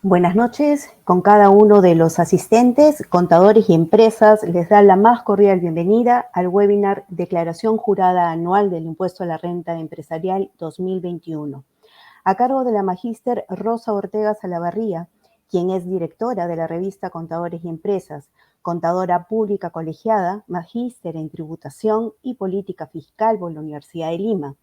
Buenas noches. Con cada uno de los asistentes, contadores y empresas les da la más cordial bienvenida al webinar Declaración Jurada Anual del Impuesto a la Renta Empresarial 2021, a cargo de la magíster Rosa Ortega Salavarría, quien es directora de la revista Contadores y Empresas, contadora pública colegiada, magíster en tributación y política fiscal por la Universidad de Lima.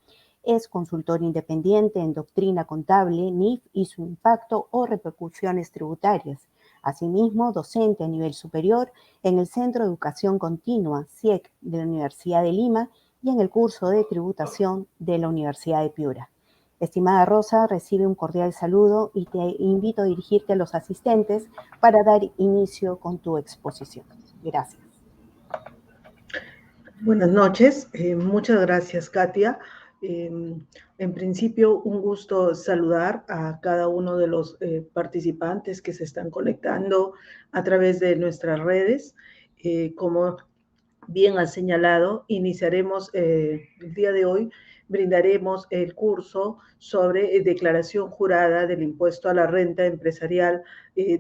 Es consultor independiente en doctrina contable, NIF y su impacto o repercusiones tributarias. Asimismo, docente a nivel superior en el Centro de Educación Continua, CIEC, de la Universidad de Lima y en el curso de tributación de la Universidad de Piura. Estimada Rosa, recibe un cordial saludo y te invito a dirigirte a los asistentes para dar inicio con tu exposición. Gracias. Buenas noches, muchas gracias, Katia. En principio, un gusto saludar a cada uno de los participantes que se están conectando a través de nuestras redes. Como bien has señalado, iniciaremos el día de hoy, brindaremos el curso sobre declaración jurada del impuesto a la renta empresarial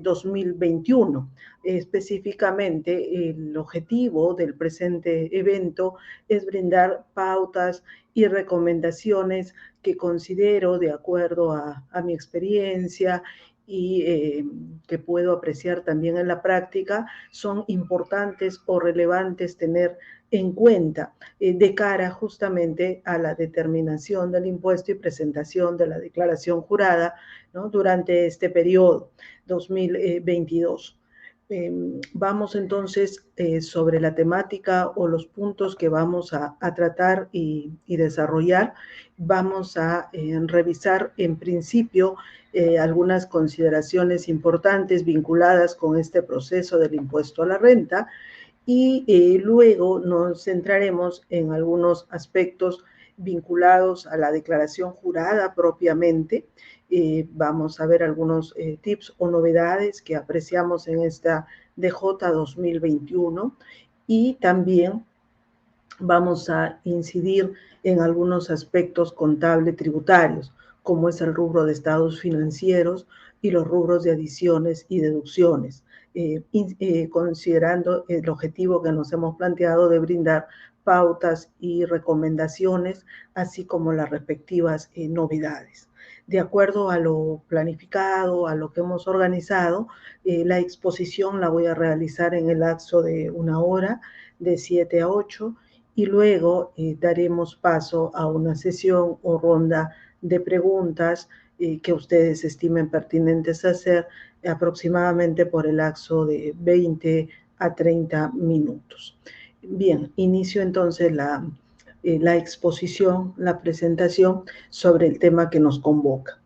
2021. Específicamente, el objetivo del presente evento es brindar pautas y recomendaciones que considero, de acuerdo a mi experiencia y que puedo apreciar también en la práctica, son importantes o relevantes tener en cuenta de cara justamente a la determinación del impuesto y presentación de la declaración jurada, ¿no?, durante este periodo 2022. Vamos entonces sobre la temática o los puntos que vamos a tratar y desarrollar. Vamos a revisar en principio algunas consideraciones importantes vinculadas con este proceso del impuesto a la renta y luego nos centraremos en algunos aspectos vinculados a la declaración jurada propiamente. Vamos a ver algunos tips o novedades que apreciamos en esta DJ 2021 y también vamos a incidir en algunos aspectos contable tributarios, como es el rubro de estados financieros y los rubros de adiciones y deducciones, considerando el objetivo que nos hemos planteado de brindar pautas y recomendaciones, así como las respectivas novedades. De acuerdo a lo planificado, a lo que hemos organizado, la exposición la voy a realizar en el lapso de 1 hora, de 7 a 8, y luego daremos paso a una sesión o ronda de preguntas que ustedes estimen pertinentes hacer aproximadamente por el lapso de 20 a 30 minutos. Bien, inicio entonces la exposición, la presentación sobre el tema que nos convoca.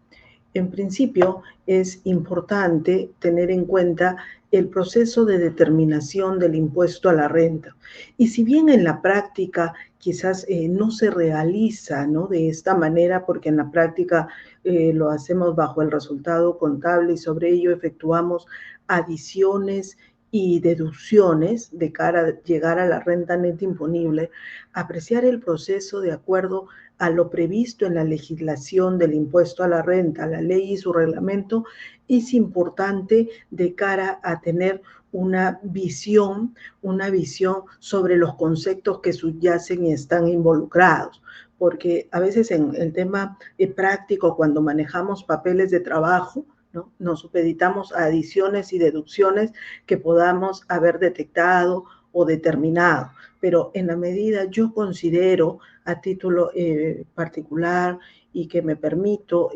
En principio, es importante tener en cuenta el proceso de determinación del impuesto a la renta. Y si bien en la práctica quizás no se realiza, ¿no?, de esta manera, porque en la práctica lo hacemos bajo el resultado contable y sobre ello efectuamos adiciones y deducciones de cara a llegar a la renta neta imponible, apreciar el proceso de acuerdo a lo previsto en la legislación del impuesto a la renta, la ley y su reglamento, es importante de cara a tener una visión sobre los conceptos que subyacen y están involucrados. Porque a veces en el tema práctico, cuando manejamos papeles de trabajo, ¿no?, nos supeditamos a adiciones y deducciones que podamos haber detectado o determinado. Pero en la medida, yo considero a título particular y que me permito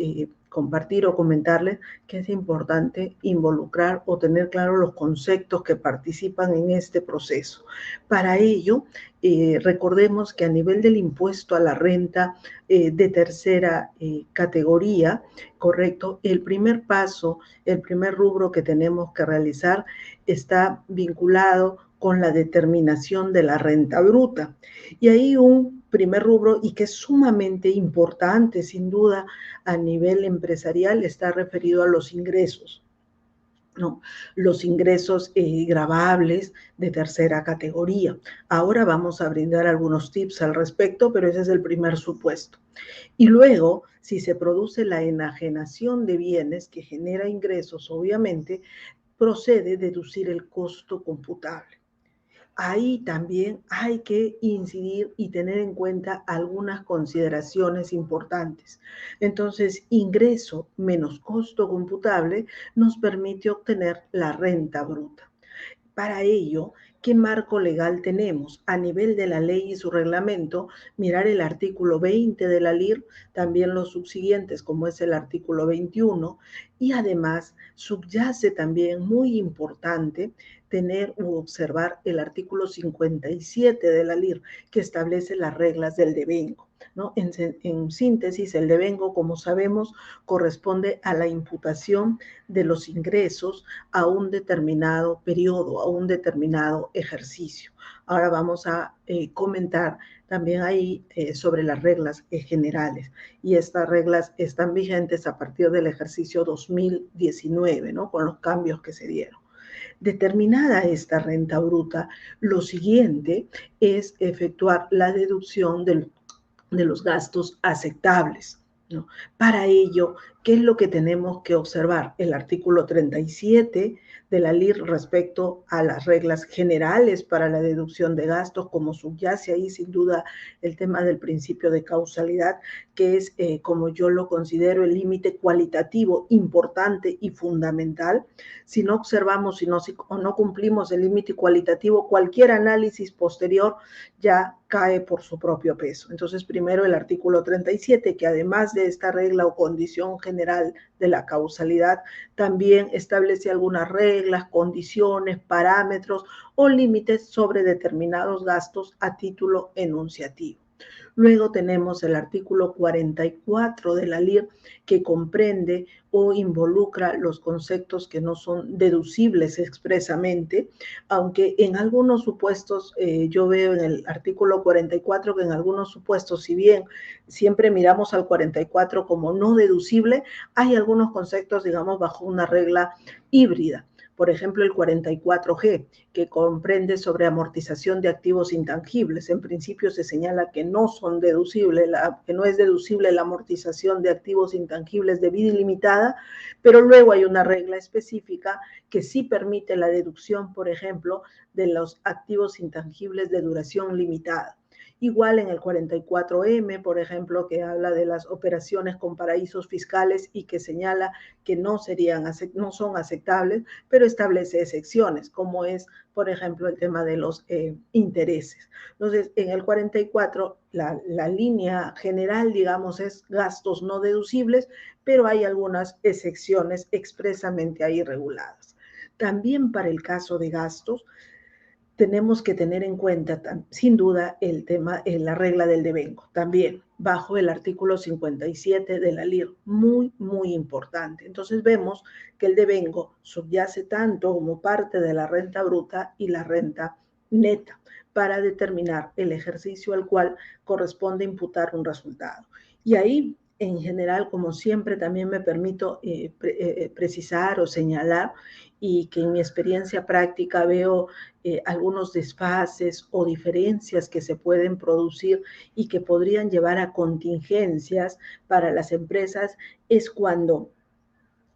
compartir o comentarles, que es importante involucrar o tener claro los conceptos que participan en este proceso. Para ello, recordemos que a nivel del impuesto a la renta de tercera categoría, correcto, el primer paso, el primer rubro que tenemos que realizar está vinculado con la determinación de la renta bruta. Y ahí un primer rubro, y que es sumamente importante, sin duda, a nivel empresarial, está referido a los ingresos. ¿no? Los ingresos gravables de tercera categoría. Ahora vamos a brindar algunos tips al respecto, pero ese es el primer supuesto. Y luego, si se produce la enajenación de bienes que genera ingresos, obviamente, procede deducir el costo computable. Ahí también hay que incidir y tener en cuenta algunas consideraciones importantes. Entonces, ingreso menos costo computable nos permite obtener la renta bruta. Para ello, ¿qué marco legal tenemos? A nivel de la ley y su reglamento, mirar el artículo 20 de la LIR, también los subsiguientes, como es el artículo 21, y además subyace también, muy importante, tener u observar el artículo 57 de la LIR, que establece las reglas del devengo, ¿no? En síntesis, el devengo, como sabemos, corresponde a la imputación de los ingresos a un determinado periodo, a un determinado ejercicio. Ahora vamos a comentar también ahí sobre las reglas generales. Y estas reglas están vigentes a partir del ejercicio 2019, ¿no? Con los cambios que se dieron. Determinada esta renta bruta, lo siguiente es efectuar la deducción de los gastos aceptables, ¿no? Para ello, ¿qué es lo que tenemos que observar? El artículo 37 de la LIR respecto a las reglas generales para la deducción de gastos, como subyace ahí sin duda el tema del principio de causalidad, que es, como yo lo considero, el límite cualitativo importante y fundamental. Si no observamos o no cumplimos el límite cualitativo, cualquier análisis posterior ya cae por su propio peso. Entonces, primero el artículo 37, que además de esta regla o condición general de la causalidad, también establece algunas reglas, condiciones, parámetros o límites sobre determinados gastos a título enunciativo. Luego tenemos el artículo 44 de la LIR, que comprende o involucra los conceptos que no son deducibles expresamente, aunque en algunos supuestos, yo veo en el artículo 44 que en algunos supuestos, si bien siempre miramos al 44 como no deducible, hay algunos conceptos, digamos, bajo una regla híbrida. Por ejemplo, el 44G, que comprende sobre amortización de activos intangibles. En principio se señala que no son deducibles, que no es deducible la amortización de activos intangibles de vida ilimitada, pero luego hay una regla específica que sí permite la deducción, por ejemplo, de los activos intangibles de duración limitada. Igual en el 44M, por ejemplo, que habla de las operaciones con paraísos fiscales y que señala que no son aceptables, pero establece excepciones, como es, por ejemplo, el tema de los intereses. Entonces, en el 44, la línea general, digamos, es gastos no deducibles, pero hay algunas excepciones expresamente ahí reguladas. También para el caso de gastos, tenemos que tener en cuenta, sin duda, el tema, la regla del devengo, también bajo el artículo 57 de la LIR, muy, muy importante. Entonces vemos que el devengo subyace tanto como parte de la renta bruta y la renta neta para determinar el ejercicio al cual corresponde imputar un resultado. Y ahí, en general, como siempre, también me permito precisar o señalar, y que en mi experiencia práctica veo algunos desfases o diferencias que se pueden producir y que podrían llevar a contingencias para las empresas, es cuando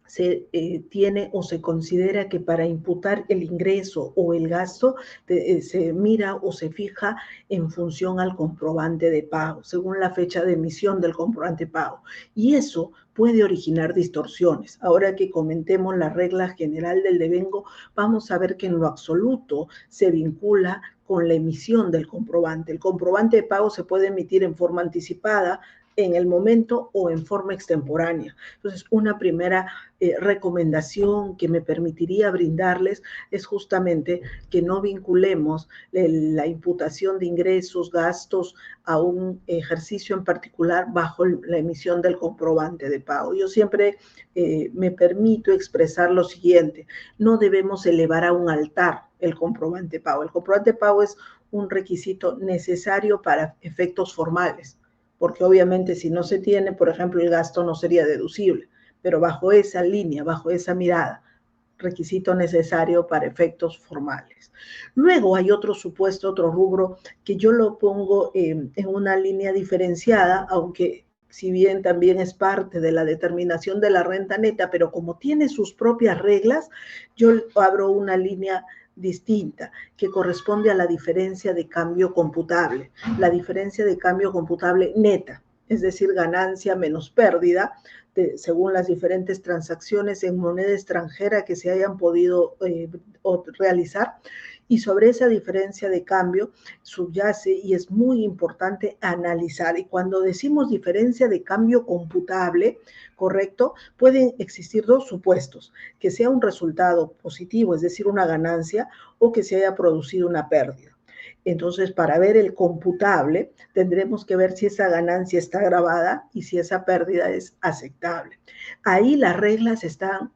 se tiene o se considera que para imputar el ingreso o el gasto se mira o se fija en función al comprobante de pago, según la fecha de emisión del comprobante de pago. Y eso puede originar distorsiones. Ahora que comentemos la regla general del devengo, vamos a ver que en lo absoluto se vincula con la emisión del comprobante. El comprobante de pago se puede emitir en forma anticipada, en el momento o en forma extemporánea. Entonces, una primera recomendación que me permitiría brindarles es justamente que no vinculemos la imputación de ingresos, gastos a un ejercicio en particular bajo la emisión del comprobante de pago. Yo siempre me permito expresar lo siguiente: no debemos elevar a un altar el comprobante de pago. El comprobante de pago es un requisito necesario para efectos formales, porque obviamente si no se tiene, por ejemplo, el gasto no sería deducible, pero bajo esa línea, bajo esa mirada, requisito necesario para efectos formales. Luego hay otro supuesto, otro rubro que yo lo pongo en una línea diferenciada, aunque si bien también es parte de la determinación de la renta neta, pero como tiene sus propias reglas, yo abro una línea distinta, que corresponde a la diferencia de cambio computable, la diferencia de cambio computable neta, es decir, ganancia menos pérdida, según las diferentes transacciones en moneda extranjera que se hayan podido realizar. Y sobre esa diferencia de cambio subyace y es muy importante analizar. Y cuando decimos diferencia de cambio computable, ¿correcto? Pueden existir dos supuestos, que sea un resultado positivo, es decir, una ganancia, o que se haya producido una pérdida. Entonces, para ver el computable, tendremos que ver si esa ganancia está grabada y si esa pérdida es aceptable. Ahí las reglas están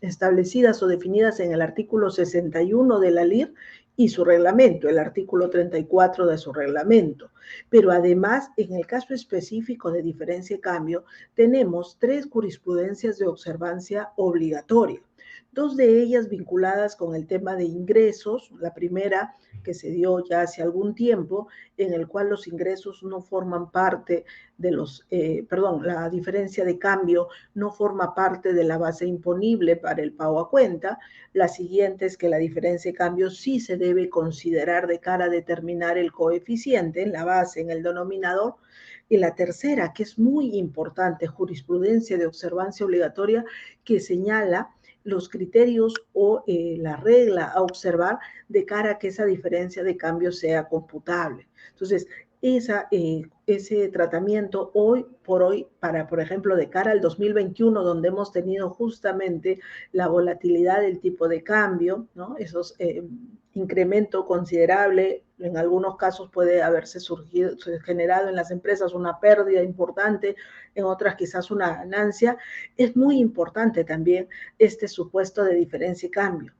establecidas o definidas en el artículo 61 de la LIR y su reglamento, el artículo 34 de su reglamento. Pero además, en el caso específico de diferencia de cambio, tenemos 3 jurisprudencias de observancia obligatoria. 2 de ellas vinculadas con el tema de ingresos, la primera que se dio ya hace algún tiempo, en el cual los ingresos no forman parte de la diferencia de cambio no forma parte de la base imponible para el pago a cuenta. La siguiente es que la diferencia de cambio sí se debe considerar de cara a determinar el coeficiente en la base, en el denominador. Y la tercera, que es muy importante, jurisprudencia de observancia obligatoria, que señala los criterios o la regla a observar de cara a que esa diferencia de cambio sea computable. Entonces, ese tratamiento hoy por hoy, por ejemplo, de cara al 2021, donde hemos tenido justamente la volatilidad del tipo de cambio, ¿no? Esos incremento considerable, en algunos casos puede haberse generado en las empresas una pérdida importante, en otras quizás una ganancia. Es muy importante también este supuesto de diferencia y cambio.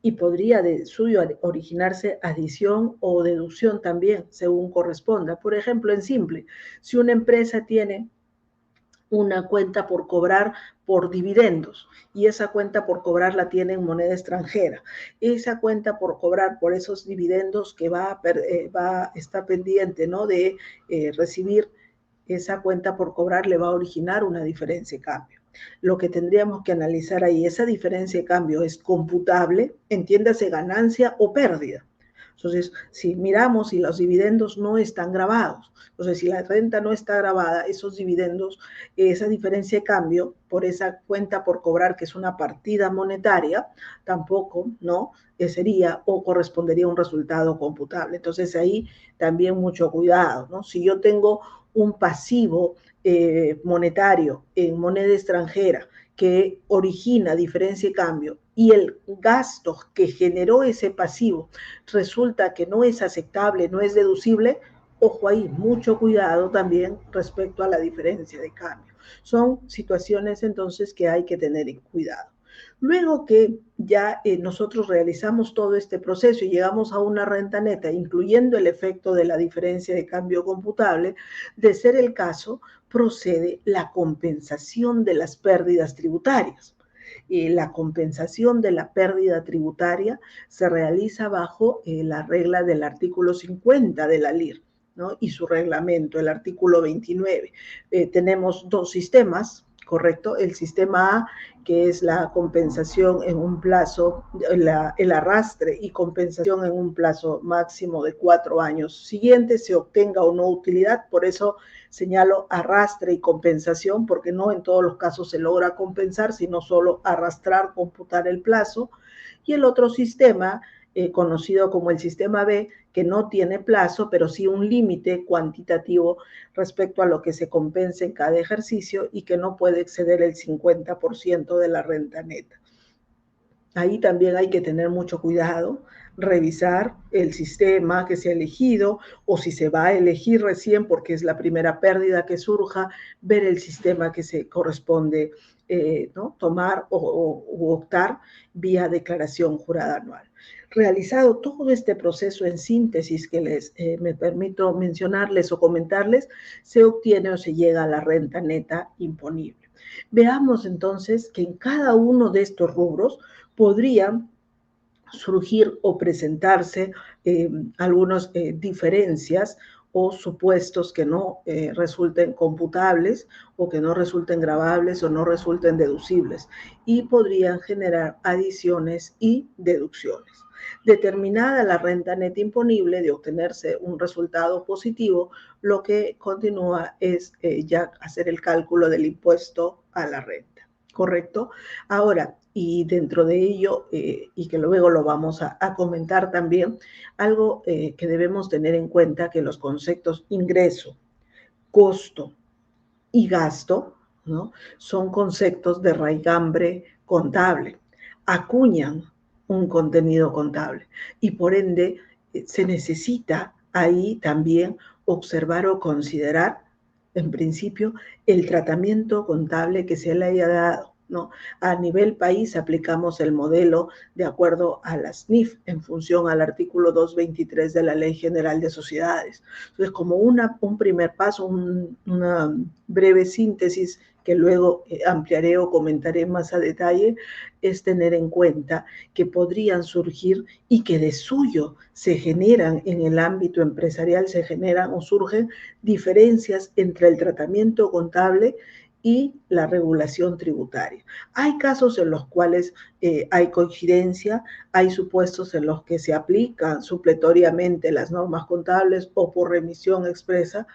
Y podría de suyo originarse adición o deducción también, según corresponda. Por ejemplo, en simple, si una empresa tiene una cuenta por cobrar por dividendos y esa cuenta por cobrar la tiene en moneda extranjera. Esa cuenta por cobrar por esos dividendos que está pendiente, ¿no?, de recibir, esa cuenta por cobrar le va a originar una diferencia de cambio. Lo que tendríamos que analizar ahí, esa diferencia de cambio es computable, entiéndase ganancia o pérdida. Entonces, si miramos y los dividendos no están grabados, entonces si la renta no está grabada, esos dividendos, esa diferencia de cambio por esa cuenta por cobrar, que es una partida monetaria, tampoco, ¿no?, sería o correspondería a un resultado computable. Entonces ahí también mucho cuidado, ¿no? Si yo tengo un pasivo monetario en moneda extranjera que origina diferencia de cambio y el gasto que generó ese pasivo resulta que no es aceptable, no es deducible, ojo ahí, mucho cuidado también respecto a la diferencia de cambio. Son situaciones entonces que hay que tener en cuidado. Luego que ya nosotros realizamos todo este proceso y llegamos a una renta neta, incluyendo el efecto de la diferencia de cambio computable, de ser el caso, procede la compensación de las pérdidas tributarias. La compensación de la pérdida tributaria se realiza bajo la regla del artículo 50 de la LIR, ¿no?, y su reglamento, el artículo 29. Tenemos 2 sistemas, ¿correcto? El sistema A, que es la compensación en un plazo, el arrastre y compensación en un plazo máximo de 4 años siguientes, se obtenga o no utilidad. Por eso señalo arrastre y compensación, porque no en todos los casos se logra compensar, sino solo arrastrar, computar el plazo. Y el otro sistema, conocido como el sistema B, que no tiene plazo, pero sí un límite cuantitativo respecto a lo que se compensa en cada ejercicio y que no puede exceder el 50% de la renta neta. Ahí también hay que tener mucho cuidado, revisar el sistema que se ha elegido o si se va a elegir recién porque es la primera pérdida que surja, ver el sistema que se corresponde ¿no?, tomar o optar vía declaración jurada anual. Realizado todo este proceso en síntesis que me permito mencionarles o comentarles, se obtiene o se llega a la renta neta imponible. Veamos entonces que en cada uno de estos rubros podrían surgir o presentarse algunas diferencias o supuestos que no resulten computables o que no resulten grabables o no resulten deducibles y podrían generar adiciones y deducciones. Determinada la renta neta imponible de obtenerse un resultado positivo, lo que continúa es ya hacer el cálculo del impuesto a la renta, ¿correcto? Ahora, y dentro de ello, y que luego lo vamos a comentar también, algo que debemos tener en cuenta que los conceptos ingreso, costo y gasto, ¿no? Son conceptos de raigambre contable, acuñan un contenido contable y por ende se necesita ahí también observar o considerar, en principio, el tratamiento contable que se le haya dado, ¿no? A nivel país aplicamos el modelo de acuerdo a las NIF en función al artículo 223 de la Ley General de Sociedades. Entonces, como un primer paso, una breve síntesis que luego ampliaré o comentaré más a detalle, es tener en cuenta que podrían surgir y que de suyo se generan en el ámbito empresarial, se generan o surgen diferencias entre el tratamiento contable y la regulación tributaria. Hay casos en los cuales hay coincidencia, hay supuestos en los que se aplican supletoriamente las normas contables o por remisión expresa,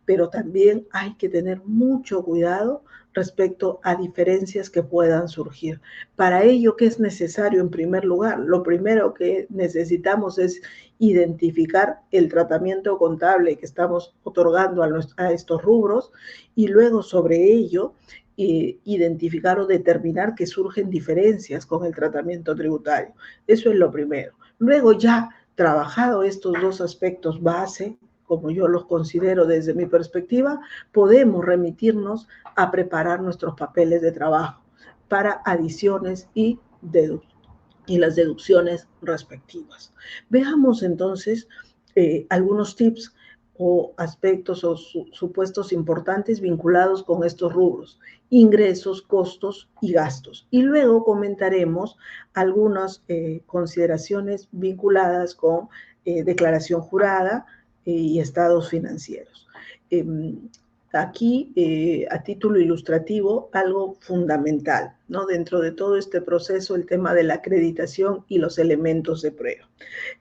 pero también hay que tener mucho cuidado respecto a diferencias que puedan surgir. Para ello, ¿qué es necesario en primer lugar? Lo primero que necesitamos es identificar el tratamiento contable que estamos otorgando a estos rubros y luego sobre ello identificar o determinar que surgen diferencias con el tratamiento tributario. Eso es lo primero. Luego ya trabajado estos dos aspectos base, como yo los considero desde mi perspectiva, podemos remitirnos a preparar nuestros papeles de trabajo para adiciones y las deducciones respectivas. Veamos entonces algunos tips o aspectos o supuestos importantes vinculados con estos rubros, ingresos, costos y gastos. Y luego comentaremos algunas consideraciones vinculadas con declaración jurada y estados financieros. Aquí, a título ilustrativo, algo fundamental, ¿no? Dentro de todo este proceso, el tema de la acreditación y los elementos de prueba.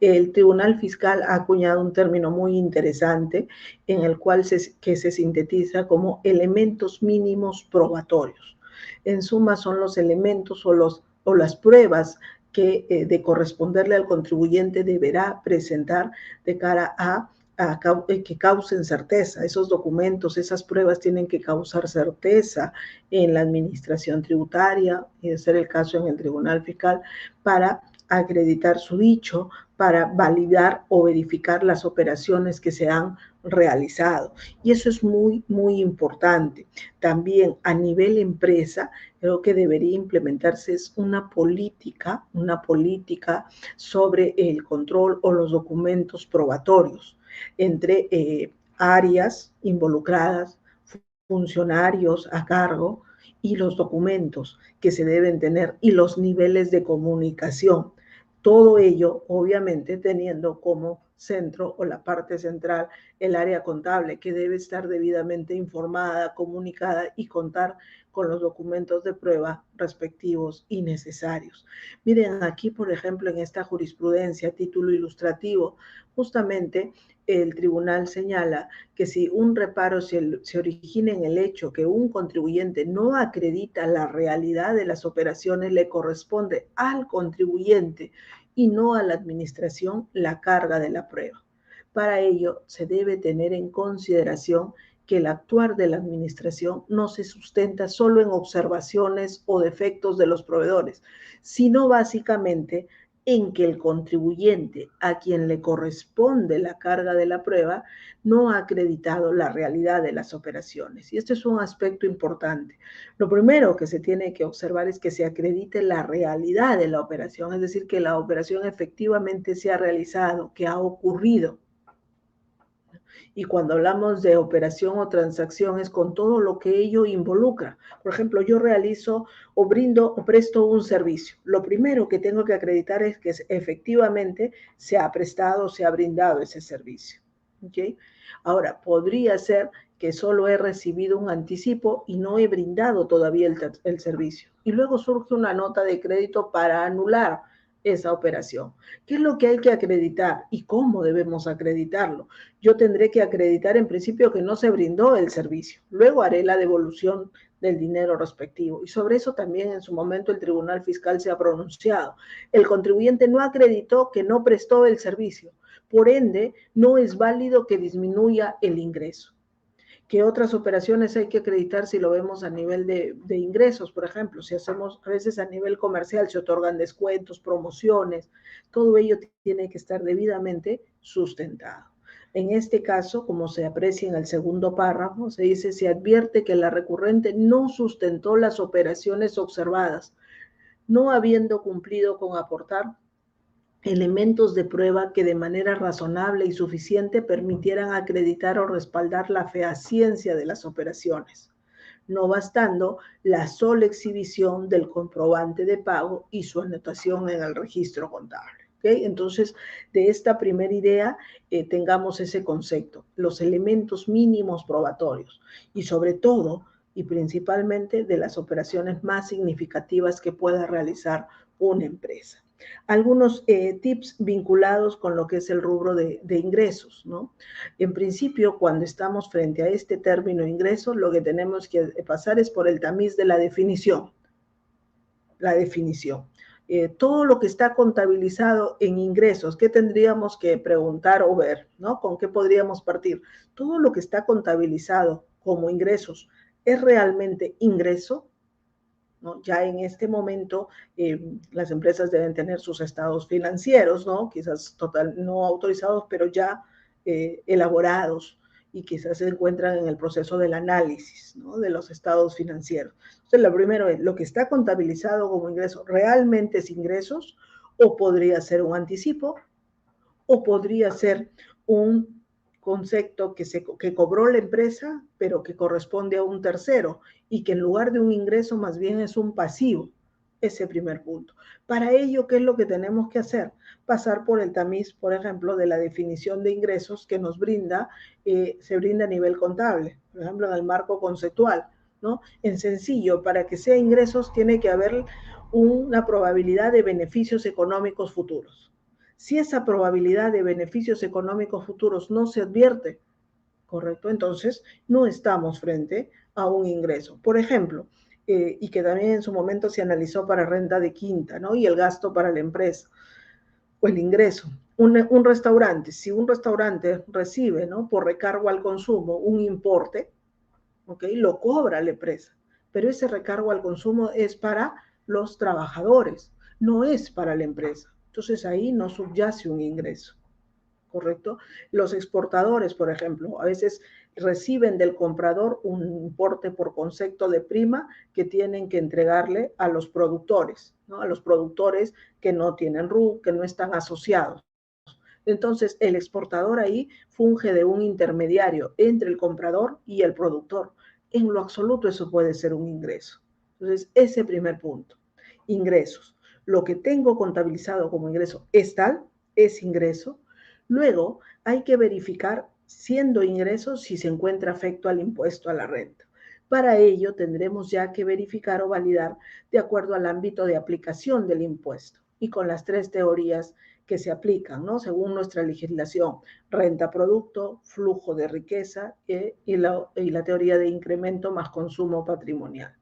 El Tribunal Fiscal ha acuñado un término muy interesante en el cual se sintetiza como elementos mínimos probatorios. En suma, son los elementos o las pruebas que de corresponderle al contribuyente deberá presentar de cara a que causen certeza. Esos documentos, esas pruebas tienen que causar certeza en la administración tributaria, y de ser el caso en el Tribunal Fiscal, para acreditar su dicho, para validar o verificar las operaciones que se han realizado. Y eso es muy, muy importante. También a nivel empresa, creo que debería implementarse una política sobre el control o los documentos probatorios entre áreas involucradas, funcionarios a cargo y los documentos que se deben tener y los niveles de comunicación. Todo ello, obviamente, teniendo como centro o la parte central el área contable, que debe estar debidamente informada, comunicada y contar con los documentos de prueba respectivos y necesarios. Miren, aquí, por ejemplo, en esta jurisprudencia, título ilustrativo, justamente el tribunal señala que si un reparo se origina en el hecho que un contribuyente no acredita la realidad de las operaciones, le corresponde al contribuyente y no a la administración la carga de la prueba. Para ello, se debe tener en consideración que el actuar de la administración no se sustenta solo en observaciones o defectos de los proveedores, sino básicamente en que el contribuyente a quien le corresponde la carga de la prueba no ha acreditado la realidad de las operaciones. Y este es un aspecto importante. Lo primero que se tiene que observar es que se acredite la realidad de la operación, es decir, que la operación efectivamente se ha realizado, que ha ocurrido. Y cuando hablamos de operación o transacción es con todo lo que ello involucra. Por ejemplo, yo realizo o brindo o presto un servicio. Lo primero que tengo que acreditar es que efectivamente se ha prestado, se ha brindado ese servicio. ¿Okay? Ahora, podría ser que solo he recibido un anticipo y no he brindado todavía el servicio. Y luego surge una nota de crédito para anular esa operación. ¿Qué es lo que hay que acreditar y cómo debemos acreditarlo? Yo tendré que acreditar en principio que no se brindó el servicio. Luego haré la devolución del dinero respectivo. Y sobre eso también en su momento el Tribunal Fiscal se ha pronunciado. El contribuyente no acreditó que no prestó el servicio. Por ende, no es válido que disminuya el ingreso. ¿Qué otras operaciones hay que acreditar si lo vemos a nivel de ingresos? Por ejemplo, si hacemos a veces a nivel comercial, se otorgan descuentos, promociones, todo ello tiene que estar debidamente sustentado. En este caso, como se aprecia en el segundo párrafo, se dice, se advierte que la recurrente no sustentó las operaciones observadas, no habiendo cumplido con aportar elementos de prueba que de manera razonable y suficiente permitieran acreditar o respaldar la fehaciencia de las operaciones, no bastando la sola exhibición del comprobante de pago y su anotación en el registro contable. ¿Okay? Entonces, de esta primera idea, tengamos ese concepto, los elementos mínimos probatorios y sobre todo y principalmente de las operaciones más significativas que pueda realizar una empresa. Algunos tips vinculados con lo que es el rubro de ingresos, ¿no? En principio, cuando estamos frente a este término ingreso, lo que tenemos que pasar es por el tamiz de la definición. La definición. Todo lo que está contabilizado en ingresos, ¿qué tendríamos que preguntar o ver? ¿No? ¿Con qué podríamos partir? Todo lo que está contabilizado como ingresos, ¿es realmente ingreso? ¿No? Ya en este momento las empresas deben tener sus estados financieros, ¿no? Quizás no autorizados, pero ya elaborados y quizás se encuentran en el proceso del análisis, ¿no? De los estados financieros. Entonces, lo primero es, ¿lo que está contabilizado como ingreso realmente es ingresos o podría ser un anticipo o podría ser un concepto que cobró la empresa, pero que corresponde a un tercero y que en lugar de un ingreso más bien es un pasivo? Ese primer punto. Para ello, ¿qué es lo que tenemos que hacer? Pasar por el tamiz, por ejemplo, de la definición de ingresos que nos brinda, se brinda a nivel contable, por ejemplo, en el marco conceptual, ¿no? En sencillo, para que sea ingresos tiene que haber una probabilidad de beneficios económicos futuros. Si esa probabilidad de beneficios económicos futuros no se advierte, ¿correcto? Entonces, no estamos frente a un ingreso. Por ejemplo, y que también en su momento se analizó para renta de quinta, ¿no? Y el gasto para la empresa, o el ingreso. Un restaurante, si un restaurante recibe, ¿no? Por recargo al consumo un importe, ¿ok? Lo cobra la empresa, pero ese recargo al consumo es para los trabajadores, no es para la empresa. Entonces ahí no subyace un ingreso, ¿correcto? Los exportadores, por ejemplo, a veces reciben del comprador un importe por concepto de prima que tienen que entregarle a los productores, ¿no? A los productores que no tienen RU, que no están asociados. Entonces, el exportador ahí funge de un intermediario entre el comprador y el productor. En lo absoluto eso puede ser un ingreso. Entonces, ese primer punto, ingresos. Lo que tengo contabilizado como ingreso es tal, es ingreso. Luego, hay que verificar, siendo ingreso, si se encuentra afecto al impuesto a la renta. Para ello, tendremos ya que verificar o validar de acuerdo al ámbito de aplicación del impuesto y con las tres teorías que se aplican, ¿no? Según nuestra legislación, renta-producto, flujo de riqueza y la teoría de incremento más consumo patrimonial.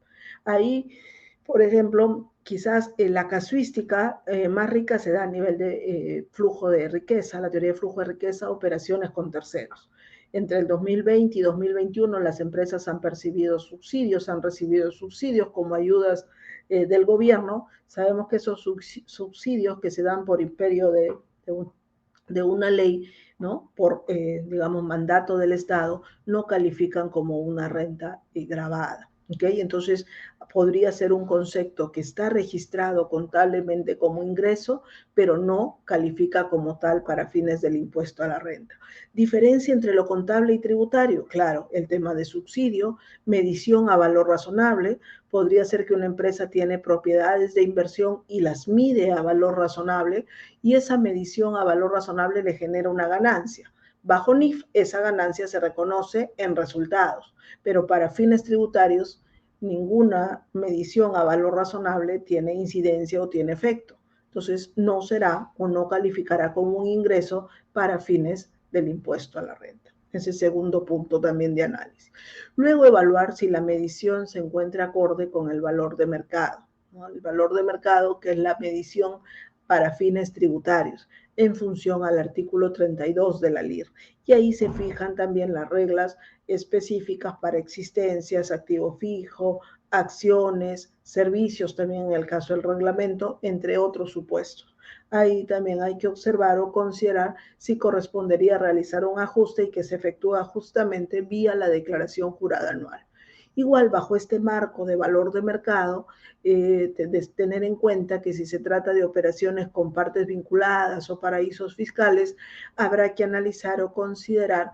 Ahí, por ejemplo, quizás la casuística más rica se da a nivel de flujo de riqueza, la teoría de flujo de riqueza, operaciones con terceros. Entre el 2020 y 2021 las empresas han percibido subsidios, han recibido subsidios como ayudas del gobierno. Sabemos que esos subsidios que se dan por imperio de una ley, ¿no? Por, digamos, mandato del Estado, no califican como una renta gravada. ¿ok? Entonces, podría ser un concepto que está registrado contablemente como ingreso, pero no califica como tal para fines del impuesto a la renta. Diferencia entre lo contable y tributario, claro, el tema de subsidio, medición a valor razonable, podría ser que una empresa tiene propiedades de inversión y las mide a valor razonable y esa medición a valor razonable le genera una ganancia. Bajo NIF, esa ganancia se reconoce en resultados, pero para fines tributarios, ninguna medición a valor razonable tiene incidencia o tiene efecto. Entonces, no será o no calificará como un ingreso para fines del impuesto a la renta. Ese segundo punto también de análisis. Luego, evaluar si la medición se encuentra acorde con el valor de mercado, ¿no? El valor de mercado, que es la medición para fines tributarios, en función al artículo 32 de la LIR. Y ahí se fijan también las reglas específicas para existencias, activo fijo, acciones, servicios también en el caso del reglamento, entre otros supuestos. Ahí también hay que observar o considerar si correspondería realizar un ajuste y que se efectúa justamente vía la declaración jurada anual. Igual, bajo este marco de valor de mercado, tener en cuenta que si se trata de operaciones con partes vinculadas o paraísos fiscales, habrá que analizar o considerar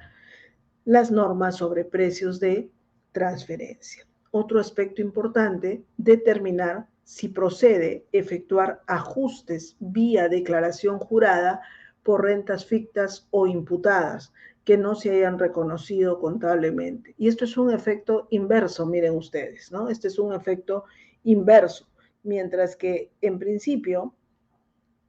las normas sobre precios de transferencia. Otro aspecto importante, determinar si procede efectuar ajustes vía declaración jurada por rentas fictas o imputadas que no se hayan reconocido contablemente. Y esto es un efecto inverso, miren ustedes, ¿no? Este es un efecto inverso, mientras que en principio,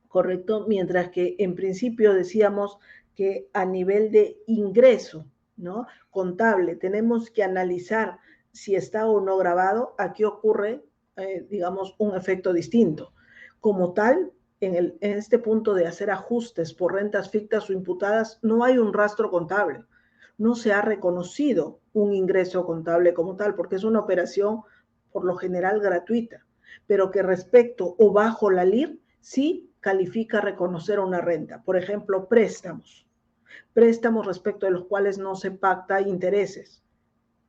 correcto, mientras que en principio decíamos que a nivel de ingreso, ¿no? Contable, tenemos que analizar si está o no grabado, aquí ocurre, digamos, un efecto distinto. Como tal, en este punto de hacer ajustes por rentas fictas o imputadas, no hay un rastro contable. No se ha reconocido un ingreso contable como tal, porque es una operación por lo general gratuita, pero que respecto o bajo la LIR, sí califica reconocer una renta. Por ejemplo, préstamos respecto de los cuales no se pacta intereses,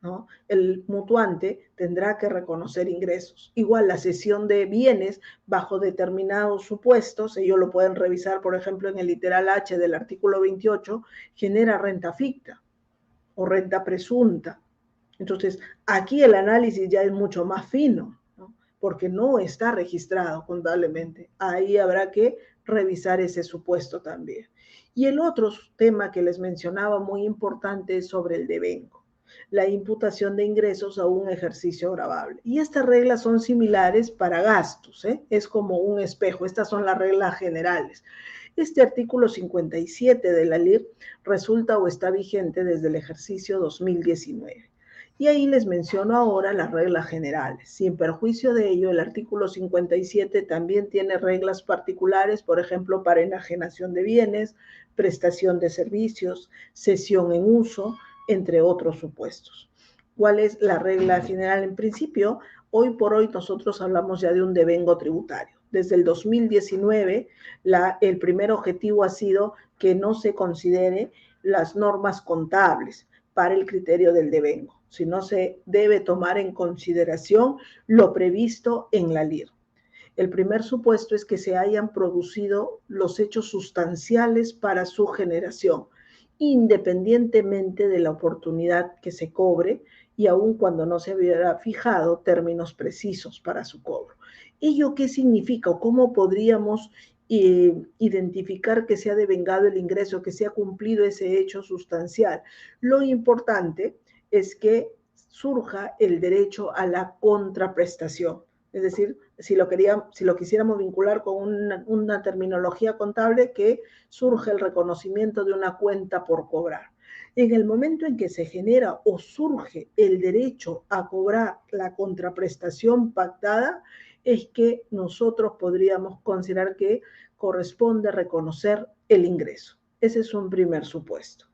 ¿no? El mutuante tendrá que reconocer ingresos. Igual la cesión de bienes bajo determinados supuestos, ellos lo pueden revisar, por ejemplo, en el literal H del artículo 28, genera renta ficta o renta presunta. Entonces, aquí el análisis ya es mucho más fino, ¿no? Porque no está registrado contablemente. Ahí habrá que revisar ese supuesto también. Y el otro tema que les mencionaba muy importante es sobre el devengo, la imputación de ingresos a un ejercicio gravable. Y estas reglas son similares para gastos, ¿eh? Es como un espejo, estas son las reglas generales. Este artículo 57 de la LIR resulta o está vigente desde el ejercicio 2019. Y ahí les menciono ahora las reglas generales. Sin perjuicio de ello, el artículo 57 también tiene reglas particulares, por ejemplo, para enajenación de bienes, prestación de servicios, cesión en uso, entre otros supuestos. ¿Cuál es la regla general? En principio, hoy por hoy nosotros hablamos ya de un devengo tributario. Desde el 2019, el primer objetivo ha sido que no se considere las normas contables para el criterio del devengo, sino se debe tomar en consideración lo previsto en la LIR. El primer supuesto es que se hayan producido los hechos sustanciales para su generación, independientemente de la oportunidad que se cobre y aun cuando no se hubiera fijado términos precisos para su cobro. ¿Ello qué significa o cómo podríamos identificar que se ha devengado el ingreso, que se ha cumplido ese hecho sustancial? Lo importante es que surja el derecho a la contraprestación. Es decir, si lo quisiéramos vincular con una terminología contable, que surge el reconocimiento de una cuenta por cobrar. En el momento en que se genera o surge el derecho a cobrar la contraprestación pactada, es que nosotros podríamos considerar que corresponde reconocer el ingreso. Ese es un primer supuesto.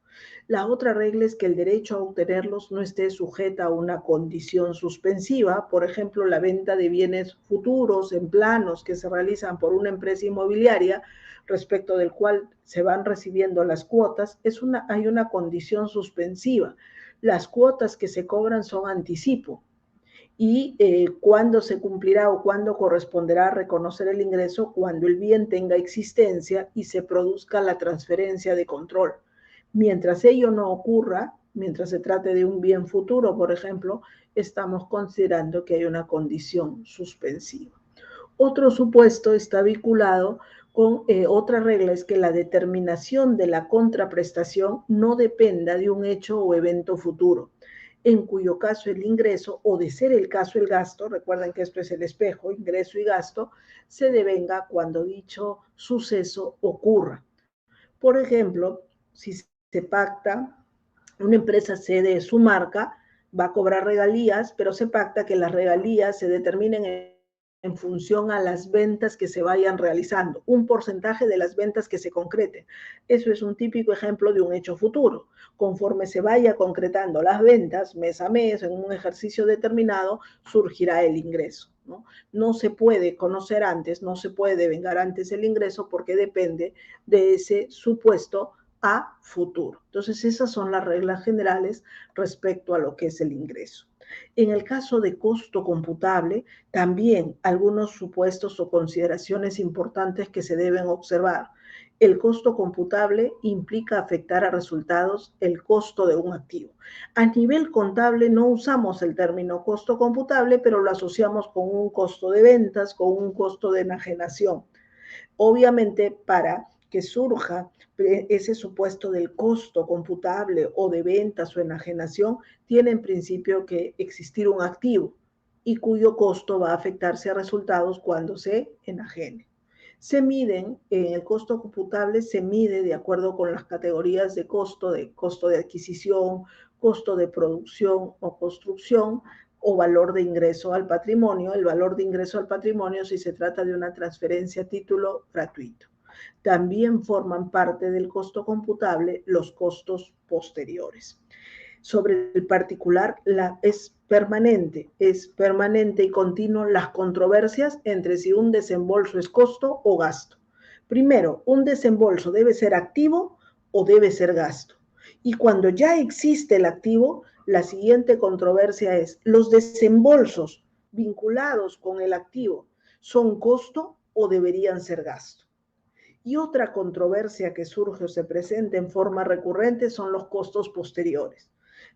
La otra regla es que el derecho a obtenerlos no esté sujeta a una condición suspensiva, por ejemplo, la venta de bienes futuros en planos que se realizan por una empresa inmobiliaria, respecto del cual se van recibiendo las cuotas, hay una condición suspensiva. Las cuotas que se cobran son anticipo y cuándo se cumplirá o cuándo corresponderá reconocer el ingreso cuando el bien tenga existencia y se produzca la transferencia de control. Mientras ello no ocurra, mientras se trate de un bien futuro, por ejemplo, estamos considerando que hay una condición suspensiva. Otro supuesto está vinculado con otra regla, es que la determinación de la contraprestación no dependa de un hecho o evento futuro, en cuyo caso el ingreso, o de ser el caso el gasto, recuerden que esto es el espejo, ingreso y gasto, se devenga cuando dicho suceso ocurra. Por ejemplo, si se pacta, una empresa cede su marca, va a cobrar regalías, pero se pacta que las regalías se determinen en función a las ventas que se vayan realizando, un porcentaje de las ventas que se concreten. Eso es un típico ejemplo de un hecho futuro. Conforme se vaya concretando las ventas mes a mes en un ejercicio determinado, surgirá el ingreso. No se puede conocer antes, no se puede devengar antes el ingreso porque depende de ese supuesto a futuro. Entonces, esas son las reglas generales respecto a lo que es el ingreso. En el caso de costo computable, también algunos supuestos o consideraciones importantes que se deben observar. El costo computable implica afectar a resultados el costo de un activo. A nivel contable no usamos el término costo computable, pero lo asociamos con un costo de ventas, con un costo de enajenación. Obviamente, para que surja ese supuesto del costo computable o de ventas o enajenación, tiene en principio que existir un activo y cuyo costo va a afectarse a resultados cuando se enajene. Se miden, en el costo computable se mide de acuerdo con las categorías de costo de adquisición, costo de producción o construcción, o valor de ingreso al patrimonio. El valor de ingreso al patrimonio si se trata de una transferencia a título gratuito. También forman parte del costo computable los costos posteriores. Sobre el particular, es permanente y continuo las controversias entre si un desembolso es costo o gasto. Primero, un desembolso debe ser activo o debe ser gasto. Y cuando ya existe el activo, la siguiente controversia es, ¿los desembolsos vinculados con el activo son costo o deberían ser gasto? Y otra controversia que surge o se presenta en forma recurrente son los costos posteriores.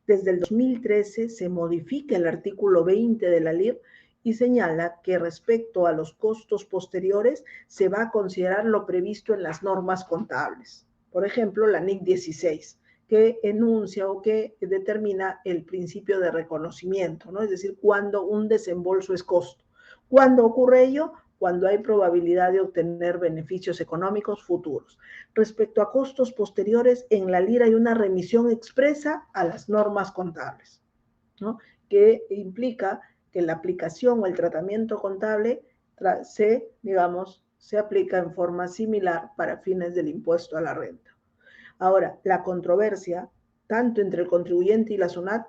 Desde el 2013 se modifica el artículo 20 de la LIR y señala que respecto a los costos posteriores se va a considerar lo previsto en las normas contables. Por ejemplo, la NIC 16, que enuncia o que determina el principio de reconocimiento, ¿no? Es decir, cuando un desembolso es costo. ¿Cuándo ocurre ello? Cuando hay probabilidad de obtener beneficios económicos futuros. Respecto a costos posteriores, en la LIR hay una remisión expresa a las normas contables, ¿no? Que implica que la aplicación o el tratamiento contable se aplica en forma similar para fines del impuesto a la renta. Ahora, la controversia, tanto entre el contribuyente y la SUNAT,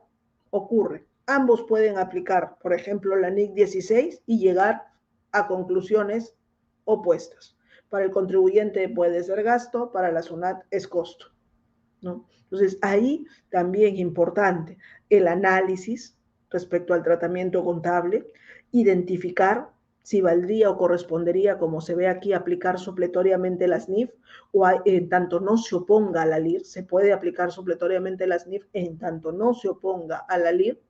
ocurre. Ambos pueden aplicar, por ejemplo, la NIC 16 y llegar a conclusiones opuestas. Para el contribuyente puede ser gasto, para la SUNAT es costo, ¿no? Entonces, ahí también importante el análisis respecto al tratamiento contable, identificar si valdría o correspondería, como se ve aquí, aplicar supletoriamente las NIF, o en tanto no se oponga a la LIR, se puede aplicar supletoriamente las NIF en tanto no se oponga a la LIR,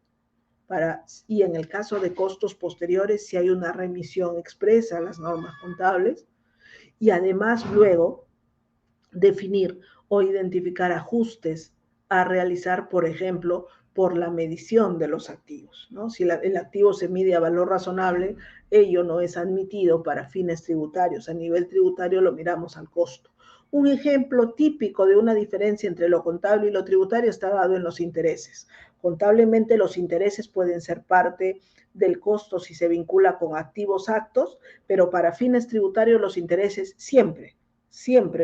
y en el caso de costos posteriores, si hay una remisión expresa a las normas contables, y además luego definir o identificar ajustes a realizar, por ejemplo, por la medición de los activos, ¿no? Si el activo se mide a valor razonable, ello no es admitido para fines tributarios. A nivel tributario lo miramos al costo. Un ejemplo típico de una diferencia entre lo contable y lo tributario está dado en los intereses. Contablemente los intereses pueden ser parte del costo si se vincula con activos actos, pero para fines tributarios los intereses siempre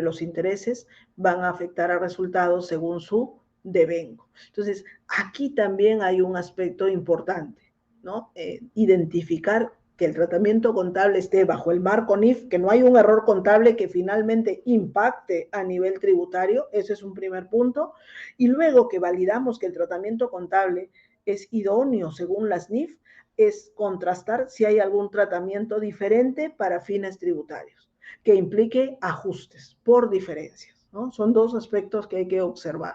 los intereses van a afectar a resultados según su devengo. Entonces, aquí también hay un aspecto importante, ¿no? Identificar que el tratamiento contable esté bajo el marco NIF, que no hay un error contable que finalmente impacte a nivel tributario, ese es un primer punto, y luego que validamos que el tratamiento contable es idóneo según las NIF, es contrastar si hay algún tratamiento diferente para fines tributarios, que implique ajustes por diferencias, ¿no? Son dos aspectos que hay que observar.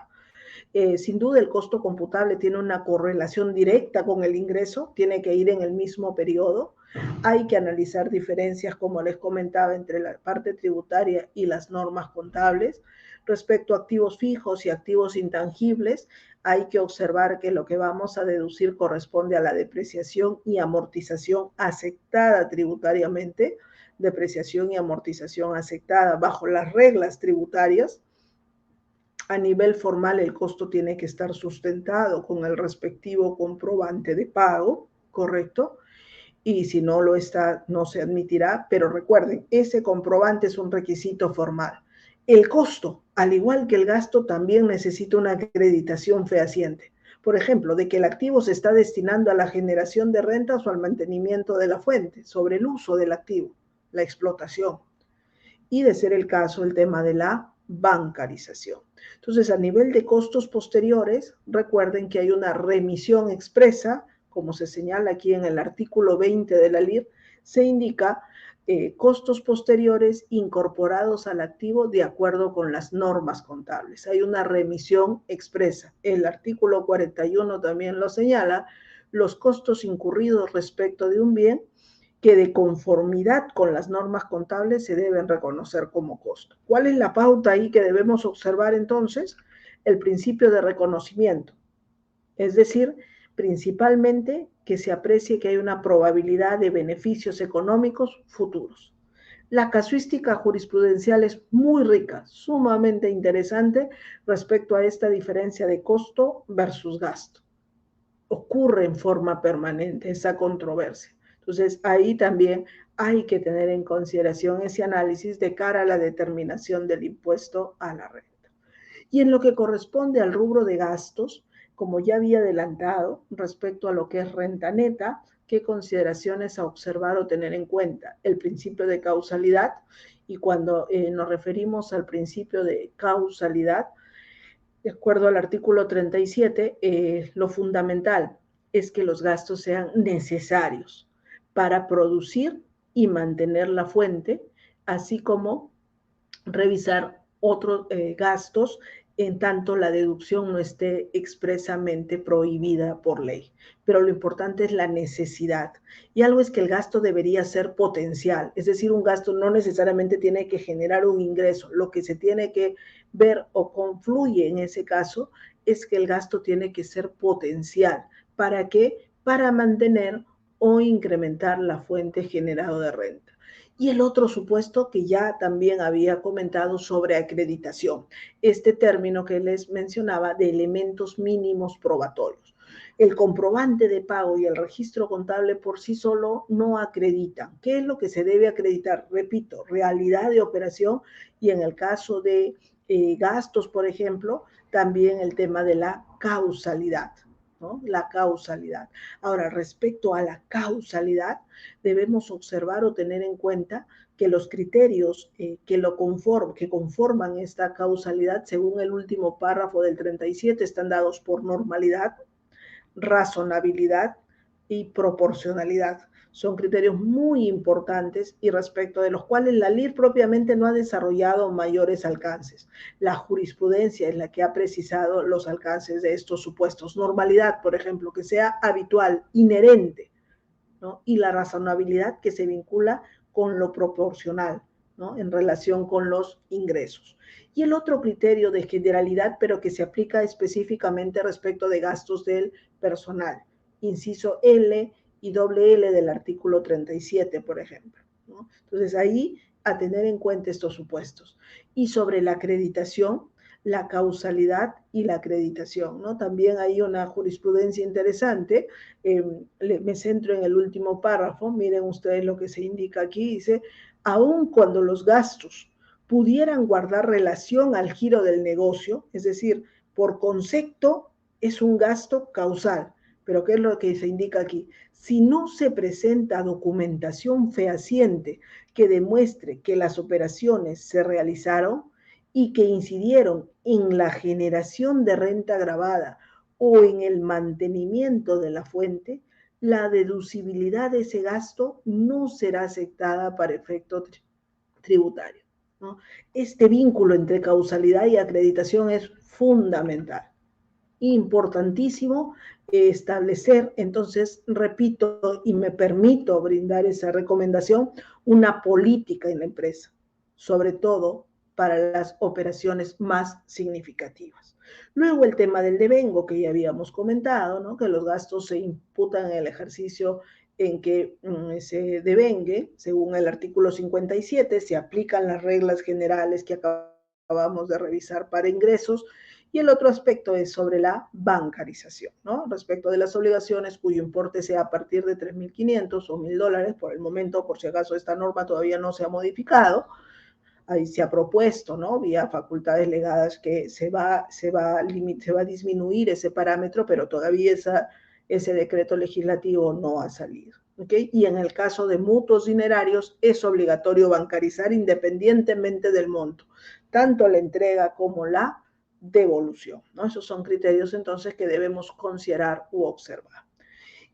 Sin duda el costo computable tiene una correlación directa con el ingreso, tiene que ir en el mismo periodo. Hay que analizar diferencias, como les comentaba, entre la parte tributaria y las normas contables. Respecto a activos fijos y activos intangibles, hay que observar que lo que vamos a deducir corresponde a la depreciación y amortización aceptada tributariamente, depreciación y amortización aceptada bajo las reglas tributarias. A nivel formal, el costo tiene que estar sustentado con el respectivo comprobante de pago, ¿correcto? Y si no lo está, no se admitirá, pero recuerden, ese comprobante es un requisito formal. El costo, al igual que el gasto, también necesita una acreditación fehaciente. Por ejemplo, de que el activo se está destinando a la generación de rentas o al mantenimiento de la fuente, sobre el uso del activo, la explotación. Y de ser el caso, el tema de la bancarización. Entonces, a nivel de costos posteriores, recuerden que hay una remisión expresa, como se señala aquí en el artículo 20 de la LIR, se indica costos posteriores incorporados al activo de acuerdo con las normas contables. Hay una remisión expresa. El artículo 41 también lo señala, los costos incurridos respecto de un bien que de conformidad con las normas contables se deben reconocer como costo. ¿Cuál es la pauta ahí que debemos observar entonces? El principio de reconocimiento, es decir, principalmente que se aprecie que hay una probabilidad de beneficios económicos futuros. La casuística jurisprudencial es muy rica, sumamente interesante respecto a esta diferencia de costo versus gasto. Ocurre en forma permanente esa controversia. Entonces, ahí también hay que tener en consideración ese análisis de cara a la determinación del impuesto a la renta. Y en lo que corresponde al rubro de gastos, como ya había adelantado, respecto a lo que es renta neta, qué consideraciones a observar o tener en cuenta. El principio de causalidad, y cuando nos referimos al principio de causalidad, de acuerdo al artículo 37, lo fundamental es que los gastos sean necesarios para producir y mantener la fuente, así como revisar otros gastos en tanto la deducción no esté expresamente prohibida por ley. Pero lo importante es la necesidad. Y algo es que el gasto debería ser potencial, es decir, un gasto no necesariamente tiene que generar un ingreso. Lo que se tiene que ver o confluye en ese caso es que el gasto tiene que ser potencial. ¿Para qué? Para mantener o incrementar la fuente generada de renta. Y el otro supuesto que ya también había comentado sobre acreditación, este término que les mencionaba de elementos mínimos probatorios. El comprobante de pago y el registro contable por sí solo no acreditan. ¿Qué es lo que se debe acreditar? Repito, realidad de operación y en el caso de gastos, por ejemplo, también el tema de la causalidad. ¿No? La causalidad. Ahora, respecto a la causalidad, debemos observar o tener en cuenta que los criterios que conforman esta causalidad, según el último párrafo del 37, están dados por normalidad, razonabilidad y proporcionalidad. Son criterios muy importantes y respecto de los cuales la LIR propiamente no ha desarrollado mayores alcances. La jurisprudencia es la que ha precisado los alcances de estos supuestos. Normalidad, por ejemplo, que sea habitual, inherente, ¿no? Y la razonabilidad que se vincula con lo proporcional, ¿no? En relación con los ingresos. Y el otro criterio de generalidad, pero que se aplica específicamente respecto de gastos del personal, inciso L y doble L del artículo 37, por ejemplo, ¿no? Entonces ahí a tener en cuenta estos supuestos. Y sobre la acreditación, la causalidad y la acreditación, ¿no? También hay una jurisprudencia interesante, me centro en el último párrafo, miren ustedes lo que se indica aquí, dice, aun cuando los gastos pudieran guardar relación al giro del negocio, es decir, por concepto es un gasto causal, pero ¿qué es lo que se indica aquí? Si no se presenta documentación fehaciente que demuestre que las operaciones se realizaron y que incidieron en la generación de renta gravada o en el mantenimiento de la fuente, la deducibilidad de ese gasto no será aceptada para efecto tributario, ¿no? Este vínculo entre causalidad y acreditación es fundamental, importantísimo establecer. Entonces, repito y me permito brindar esa recomendación, una política en la empresa, sobre todo para las operaciones más significativas. Luego el tema del devengo que ya habíamos comentado, ¿no? Que los gastos se imputan en el ejercicio en que se devengue, según el artículo 57, se aplican las reglas generales que acabamos de revisar para ingresos. Y el otro aspecto es sobre la bancarización, ¿no? Respecto de las obligaciones cuyo importe sea a partir de 3.500 o $1.000, por el momento, por si acaso esta norma todavía no se ha modificado, ahí se ha propuesto, ¿no? Vía facultades legadas que se va a disminuir ese parámetro, pero todavía ese decreto legislativo no ha salido. ¿Okay? Y en el caso de mutuos dinerarios es obligatorio bancarizar independientemente del monto, tanto la entrega como la devolución, ¿no? Esos son criterios entonces que debemos considerar u observar.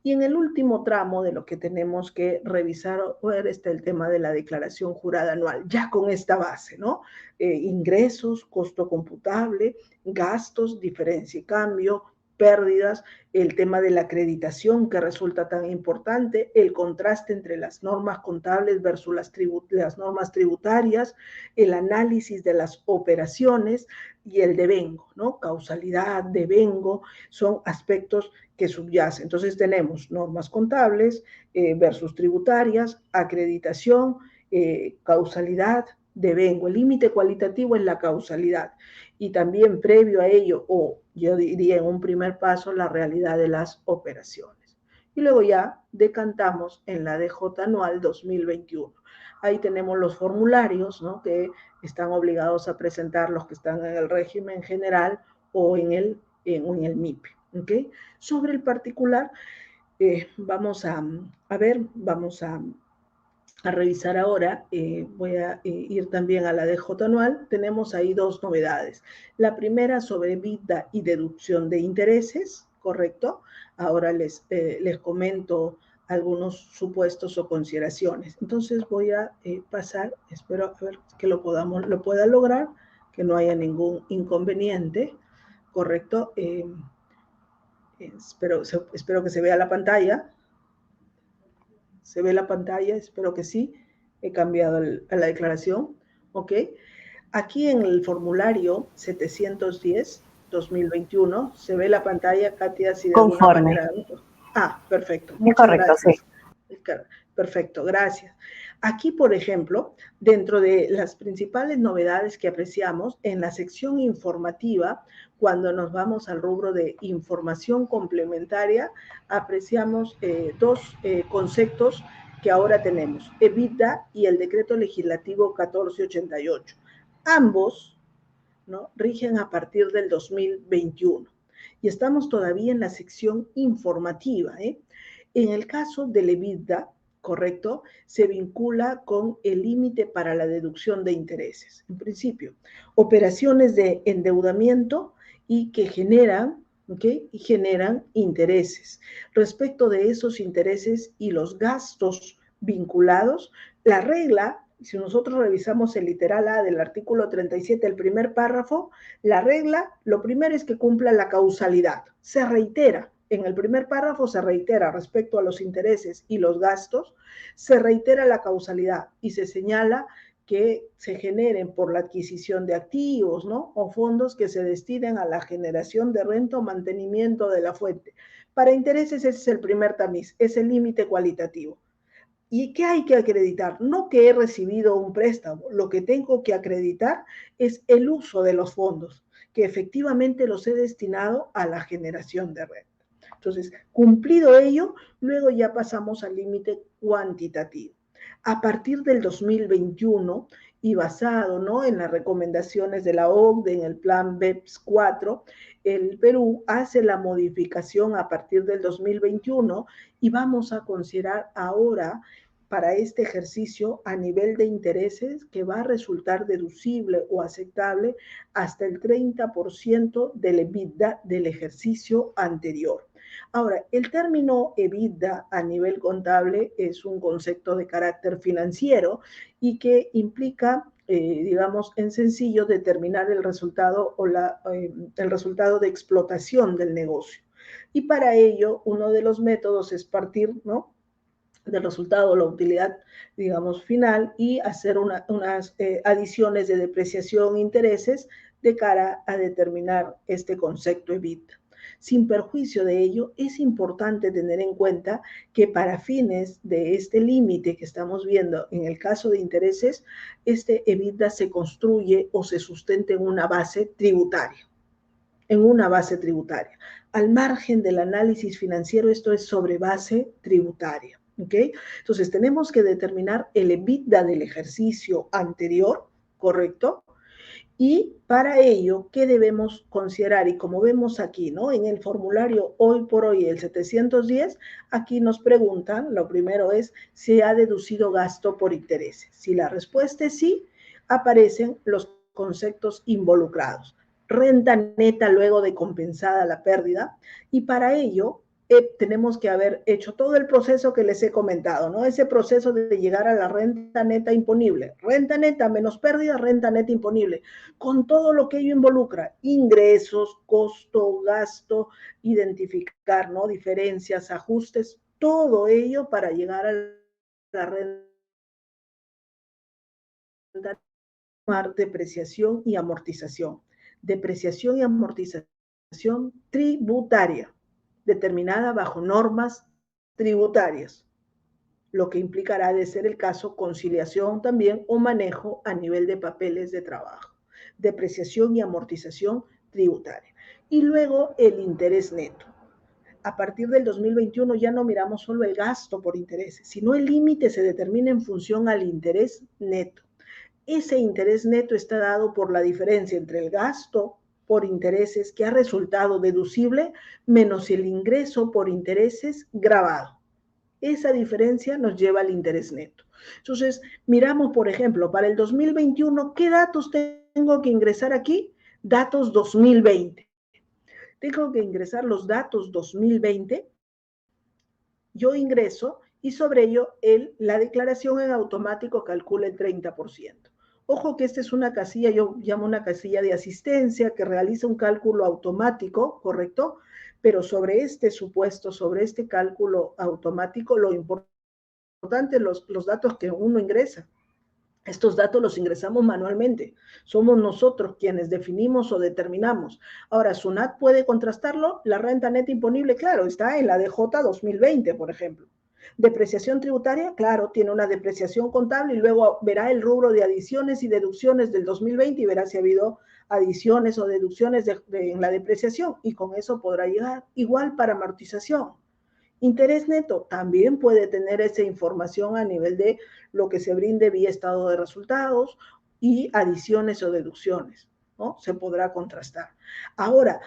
Y en el último tramo de lo que tenemos que revisar está el tema de la declaración jurada anual, ya con esta base, ¿no? Ingresos, costo computable, gastos, diferencia y cambio, pérdidas, el tema de la acreditación que resulta tan importante, el contraste entre las normas contables versus las normas tributarias, el análisis de las operaciones y el devengo, ¿no? Causalidad, devengo, son aspectos que subyace. Entonces tenemos normas contables versus tributarias, acreditación, causalidad, devengo. El límite cualitativo es la causalidad y también previo a ello, o yo diría en un primer paso, la realidad de las operaciones. Y luego ya decantamos en la DJ anual 2021. Ahí tenemos los formularios, ¿no? Que están obligados a presentar los que están en el régimen general o en el MIPE. ¿Okay? Sobre el particular, vamos a ver, vamos a revisar ahora, voy a ir también a la DJ anual, tenemos ahí dos novedades. La primera sobre EBITDA y deducción de intereses, ¿correcto? Ahora les comento algunos supuestos o consideraciones. Entonces voy a pasar, espero a ver que lo pueda lograr, que no haya ningún inconveniente, ¿correcto? Espero que se vea la pantalla. ¿Se ve la pantalla? Espero que sí. He cambiado a la declaración. ¿Ok? Aquí en el formulario 710-2021 se ve la pantalla, Katia, si de alguna manera... Ah, perfecto. Muchas gracias. Sí. Perfecto, gracias. Aquí, por ejemplo, dentro de las principales novedades que apreciamos, en la sección informativa, cuando nos vamos al rubro de información complementaria, apreciamos dos conceptos que ahora tenemos, EBITDA y el decreto legislativo 1488. Ambos, ¿no?, rigen a partir del 2021. Y estamos todavía en la sección informativa. En el caso del EBITDA, ¿correcto?, se vincula con el límite para la deducción de intereses. En principio, operaciones de endeudamiento y que generan, ¿okay?, y generan intereses. Respecto de esos intereses y los gastos vinculados, la regla, si nosotros revisamos el literal A del artículo 37, el primer párrafo, la regla, lo primero es que cumpla la causalidad. Se reitera, en el primer párrafo se reitera respecto a los intereses y los gastos, se reitera la causalidad y se señala que se generen por la adquisición de activos, ¿no?, o fondos que se destinen a la generación de renta o mantenimiento de la fuente. Para intereses ese es el primer tamiz, es el límite cualitativo. ¿Y qué hay que acreditar? No que he recibido un préstamo, lo que tengo que acreditar es el uso de los fondos, que efectivamente los he destinado a la generación de renta. Entonces, cumplido ello, luego ya pasamos al límite cuantitativo. A partir del 2021 y basado, ¿no?, en las recomendaciones de la OCDE, en el plan BEPS 4, el Perú hace la modificación a partir del 2021 y vamos a considerar ahora para este ejercicio a nivel de intereses que va a resultar deducible o aceptable hasta el 30% del EBITDA del ejercicio anterior. Ahora, el término EBITDA a nivel contable es un concepto de carácter financiero y que implica, digamos, en sencillo, determinar el resultado el resultado de explotación del negocio. Y para ello, uno de los métodos es partir, ¿no?, del resultado, la utilidad, digamos, final y hacer unas adiciones de depreciación e intereses de cara a determinar este concepto EBITDA. Sin perjuicio de ello, es importante tener en cuenta que para fines de este límite que estamos viendo en el caso de intereses, este EBITDA se construye o se sustenta en una base tributaria. En una base tributaria. Al margen del análisis financiero, esto es sobre base tributaria. ¿Ok? Entonces, tenemos que determinar el EBITDA del ejercicio anterior, ¿correcto? Y para ello, ¿qué debemos considerar? Y como vemos aquí, ¿no?, en el formulario hoy por hoy, el 710, aquí nos preguntan, lo primero es, ¿se ha deducido gasto por intereses? Si la respuesta es sí, aparecen los conceptos involucrados. Renta neta luego de compensada la pérdida, y para ello tenemos que haber hecho todo el proceso que les he comentado, ¿no? Ese proceso de llegar a la renta neta imponible. Renta neta menos pérdida, renta neta imponible. Con todo lo que ello involucra, ingresos, costo, gasto, identificar, ¿no?, diferencias, ajustes, todo ello para llegar a la renta, depreciación y amortización. Depreciación y amortización tributaria, determinada bajo normas tributarias, lo que implicará, de ser el caso, conciliación también o manejo a nivel de papeles de trabajo. Depreciación y amortización tributaria. Y luego el interés neto. A partir del 2021 ya no miramos solo el gasto por intereses, sino el límite se determina en función al interés neto. Ese interés neto está dado por la diferencia entre el gasto por intereses que ha resultado deducible menos el ingreso por intereses gravado. Esa diferencia nos lleva al interés neto. Entonces, miramos, por ejemplo, para el 2021, ¿qué datos tengo que ingresar aquí? Datos 2020. Tengo que ingresar los datos 2020. Yo ingreso y sobre ello la declaración en automático calcula el 30%. Ojo que esta es una casilla, yo llamo una casilla de asistencia que realiza un cálculo automático, ¿correcto? Pero sobre este supuesto, sobre este cálculo automático, lo importante, los datos que uno ingresa. Estos datos los ingresamos manualmente. Somos nosotros quienes definimos o determinamos. Ahora, SUNAT puede contrastarlo. La renta neta imponible, claro, está en la DJ 2020, por ejemplo. Depreciación tributaria, claro, tiene una depreciación contable y luego verá el rubro de adiciones y deducciones del 2020 y verá si ha habido adiciones o deducciones en la depreciación y con eso podrá llegar. Igual para amortización. Interés neto también puede tener esa información a nivel de lo que se brinde vía estado de resultados y adiciones o deducciones, ¿no? Se podrá contrastar. Ahora,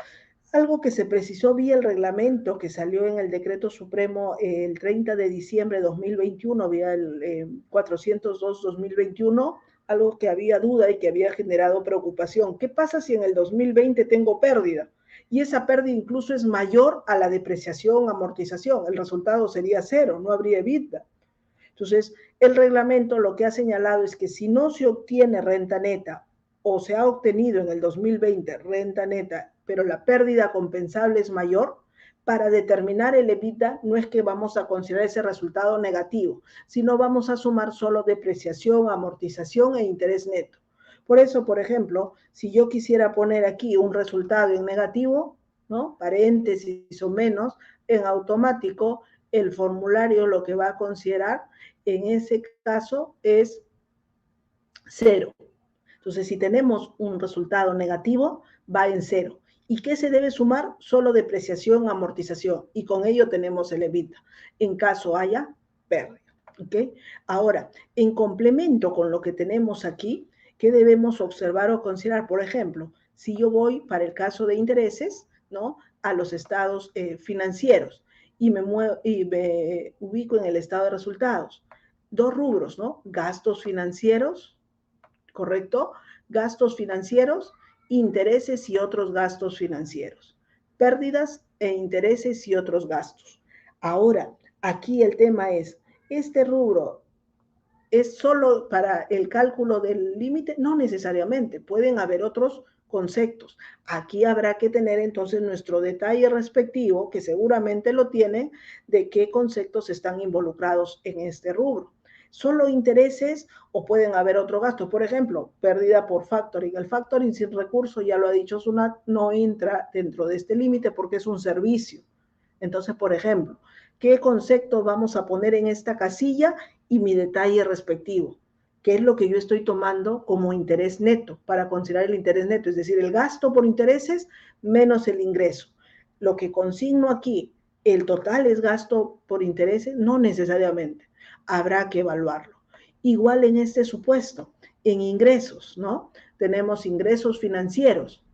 algo que se precisó vía el reglamento que salió en el Decreto Supremo el 30 de diciembre de 2021, vía el 402-2021, algo que había duda y que había generado preocupación. ¿Qué pasa si en el 2020 tengo pérdida? Y esa pérdida incluso es mayor a la depreciación, amortización. El resultado sería cero, no habría EBITDA. Entonces, el reglamento lo que ha señalado es que si no se obtiene renta neta o se ha obtenido en el 2020 renta neta, pero la pérdida compensable es mayor, para determinar el EBITDA no es que vamos a considerar ese resultado negativo, sino vamos a sumar solo depreciación, amortización e interés neto. Por eso, por ejemplo, si yo quisiera poner aquí un resultado en negativo, ¿no?, paréntesis o menos, en automático el formulario lo que va a considerar en ese caso es cero. Entonces, si tenemos un resultado negativo, va en cero. ¿Y qué se debe sumar? Solo depreciación, amortización. Y con ello tenemos el EBITDA, en caso haya pérdida. ¿Okay? Ahora, en complemento con lo que tenemos aquí, ¿qué debemos observar o considerar? Por ejemplo, si yo voy para el caso de intereses, ¿no?, a los estados financieros y me ubico en el estado de resultados. Dos rubros, ¿no? Gastos financieros, ¿correcto? Gastos financieros, intereses y otros gastos financieros. pérdidas e intereses y otros gastos. Ahora, aquí el tema es, ¿este rubro es solo para el cálculo del límite? No necesariamente, pueden haber otros conceptos. Aquí habrá que tener entonces nuestro detalle respectivo, que seguramente lo tienen, de qué conceptos están involucrados en este rubro. ¿Solo intereses o pueden haber otros gastos? Por ejemplo, pérdida por factoring. El factoring sin recurso, ya lo ha dicho Sunat, no entra dentro de este límite porque es un servicio. Entonces, por ejemplo, ¿qué concepto vamos a poner en esta casilla y mi detalle respectivo? ¿Qué es lo que yo estoy tomando como interés neto para considerar el interés neto? Es decir, el gasto por intereses menos el ingreso. Lo que consigno aquí, ¿el total es gasto por intereses? No necesariamente. Habrá que evaluarlo. Igual en este supuesto, en ingresos, ¿no? Tenemos ingresos financieros.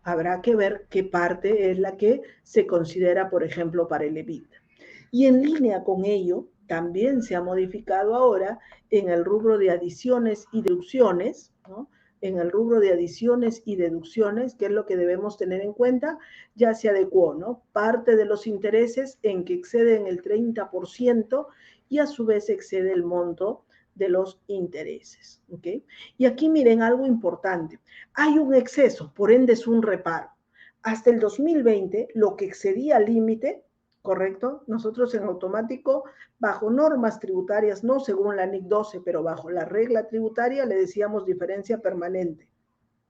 Habrá que ver qué parte es la que se considera, por ejemplo, para el EBITDA. Y en línea con ello, también se ha modificado ahora en el rubro de adiciones y deducciones, ¿no? En el rubro de adiciones y deducciones, que es lo que debemos tener en cuenta, ya se adecuó, ¿no? Parte de los intereses en que exceden el 30% y a su vez excede el monto de los intereses, ¿ok? Y aquí miren algo importante. Hay un exceso, por ende es un reparo. Hasta el 2020, lo que excedía el límite, ¿correcto? Nosotros en automático, bajo normas tributarias, no según la NIC 12, pero bajo la regla tributaria, le decíamos diferencia permanente,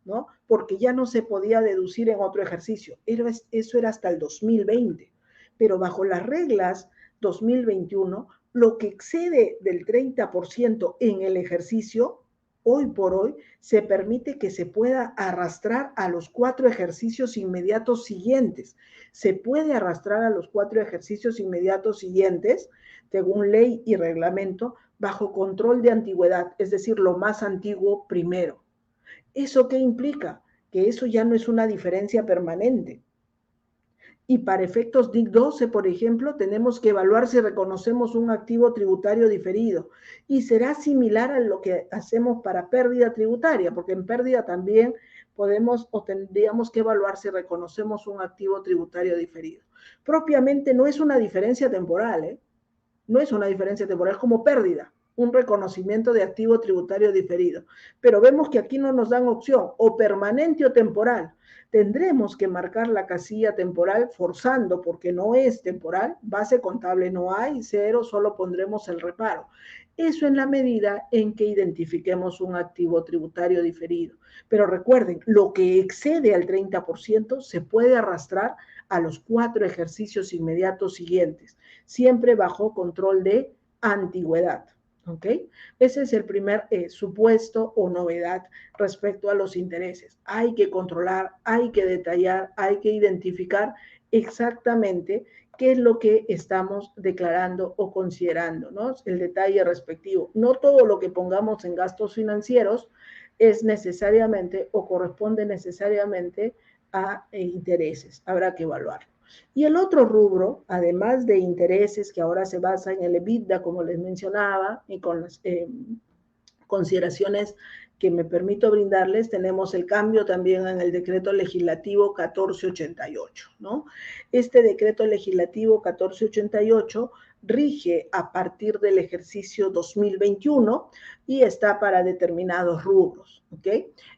¿no? Porque ya no se podía deducir en otro ejercicio. Eso era hasta el 2020. Pero bajo las reglas 2021, lo que excede del 30% en el ejercicio, hoy por hoy, se permite que se pueda arrastrar a los 4 ejercicios inmediatos siguientes. Se puede arrastrar a los 4 ejercicios inmediatos siguientes, según ley y reglamento, bajo control de antigüedad, es decir, lo más antiguo primero. ¿Eso qué implica? Que eso ya no es una diferencia permanente. Y para efectos DIC 12, por ejemplo, tenemos que evaluar si reconocemos un activo tributario diferido. Y será similar a lo que hacemos para pérdida tributaria, porque en pérdida también podemos o tendríamos que evaluar si reconocemos un activo tributario diferido. Propiamente no es una diferencia temporal, ¿eh? No es una diferencia temporal, es como pérdida, un reconocimiento de activo tributario diferido. Pero vemos que aquí no nos dan opción, o permanente o temporal. Tendremos que marcar la casilla temporal forzando, porque no es temporal, base contable no hay, cero, solo pondremos el reparo. Eso en la medida en que identifiquemos un activo tributario diferido. Pero recuerden, lo que excede al 30% se puede arrastrar a los 4 ejercicios inmediatos siguientes, siempre bajo control de antigüedad. ¿Ok? Ese es el primer supuesto o novedad respecto a los intereses. Hay que controlar, hay que detallar, hay que identificar exactamente qué es lo que estamos declarando o considerando, ¿no? El detalle respectivo. No todo lo que pongamos en gastos financieros es necesariamente o corresponde necesariamente a intereses. Habrá que evaluarlo. Y el otro rubro, además de intereses, que ahora se basa en el EBITDA, como les mencionaba, y con las consideraciones que me permito brindarles, tenemos el cambio también en el decreto legislativo 1488, ¿no? Este decreto legislativo 1488 rige a partir del ejercicio 2021 y está para determinados rubros, ¿ok?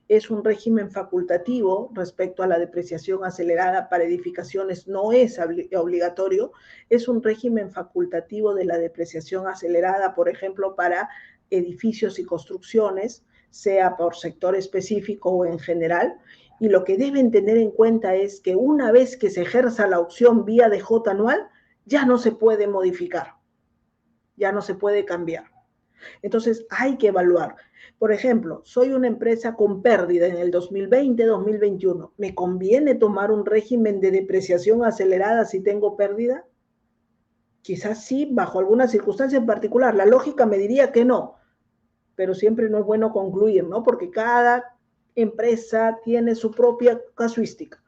Es un régimen facultativo respecto a la depreciación acelerada para edificaciones, no es obligatorio, es un régimen facultativo de la depreciación acelerada, por ejemplo, para edificios y construcciones, sea por sector específico o en general, y lo que deben tener en cuenta es que una vez que se ejerza la opción vía DJ anual, ya no se puede modificar, ya no se puede cambiar. Entonces hay que evaluar. Por ejemplo, soy una empresa con pérdida en el 2020-2021. ¿Me conviene tomar un régimen de depreciación acelerada si tengo pérdida? Quizás sí, bajo alguna circunstancia en particular. La lógica me diría que no, pero siempre no es bueno concluir, ¿no? Porque cada empresa tiene su propia casuística.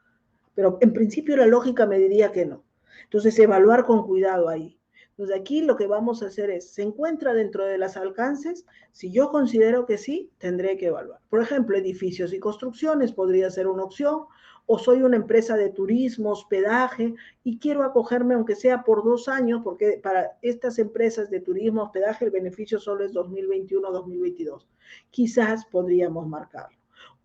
Pero en principio la lógica me diría que no. Entonces, evaluar con cuidado ahí. Entonces aquí lo que vamos a hacer es, ¿se encuentra dentro de los alcances? Si yo considero que sí, tendré que evaluar. Por ejemplo, edificios y construcciones podría ser una opción, o soy una empresa de turismo, hospedaje, y quiero acogerme aunque sea por 2 años, porque para estas empresas de turismo, hospedaje, el beneficio solo es 2021-2022. Quizás podríamos marcarlo.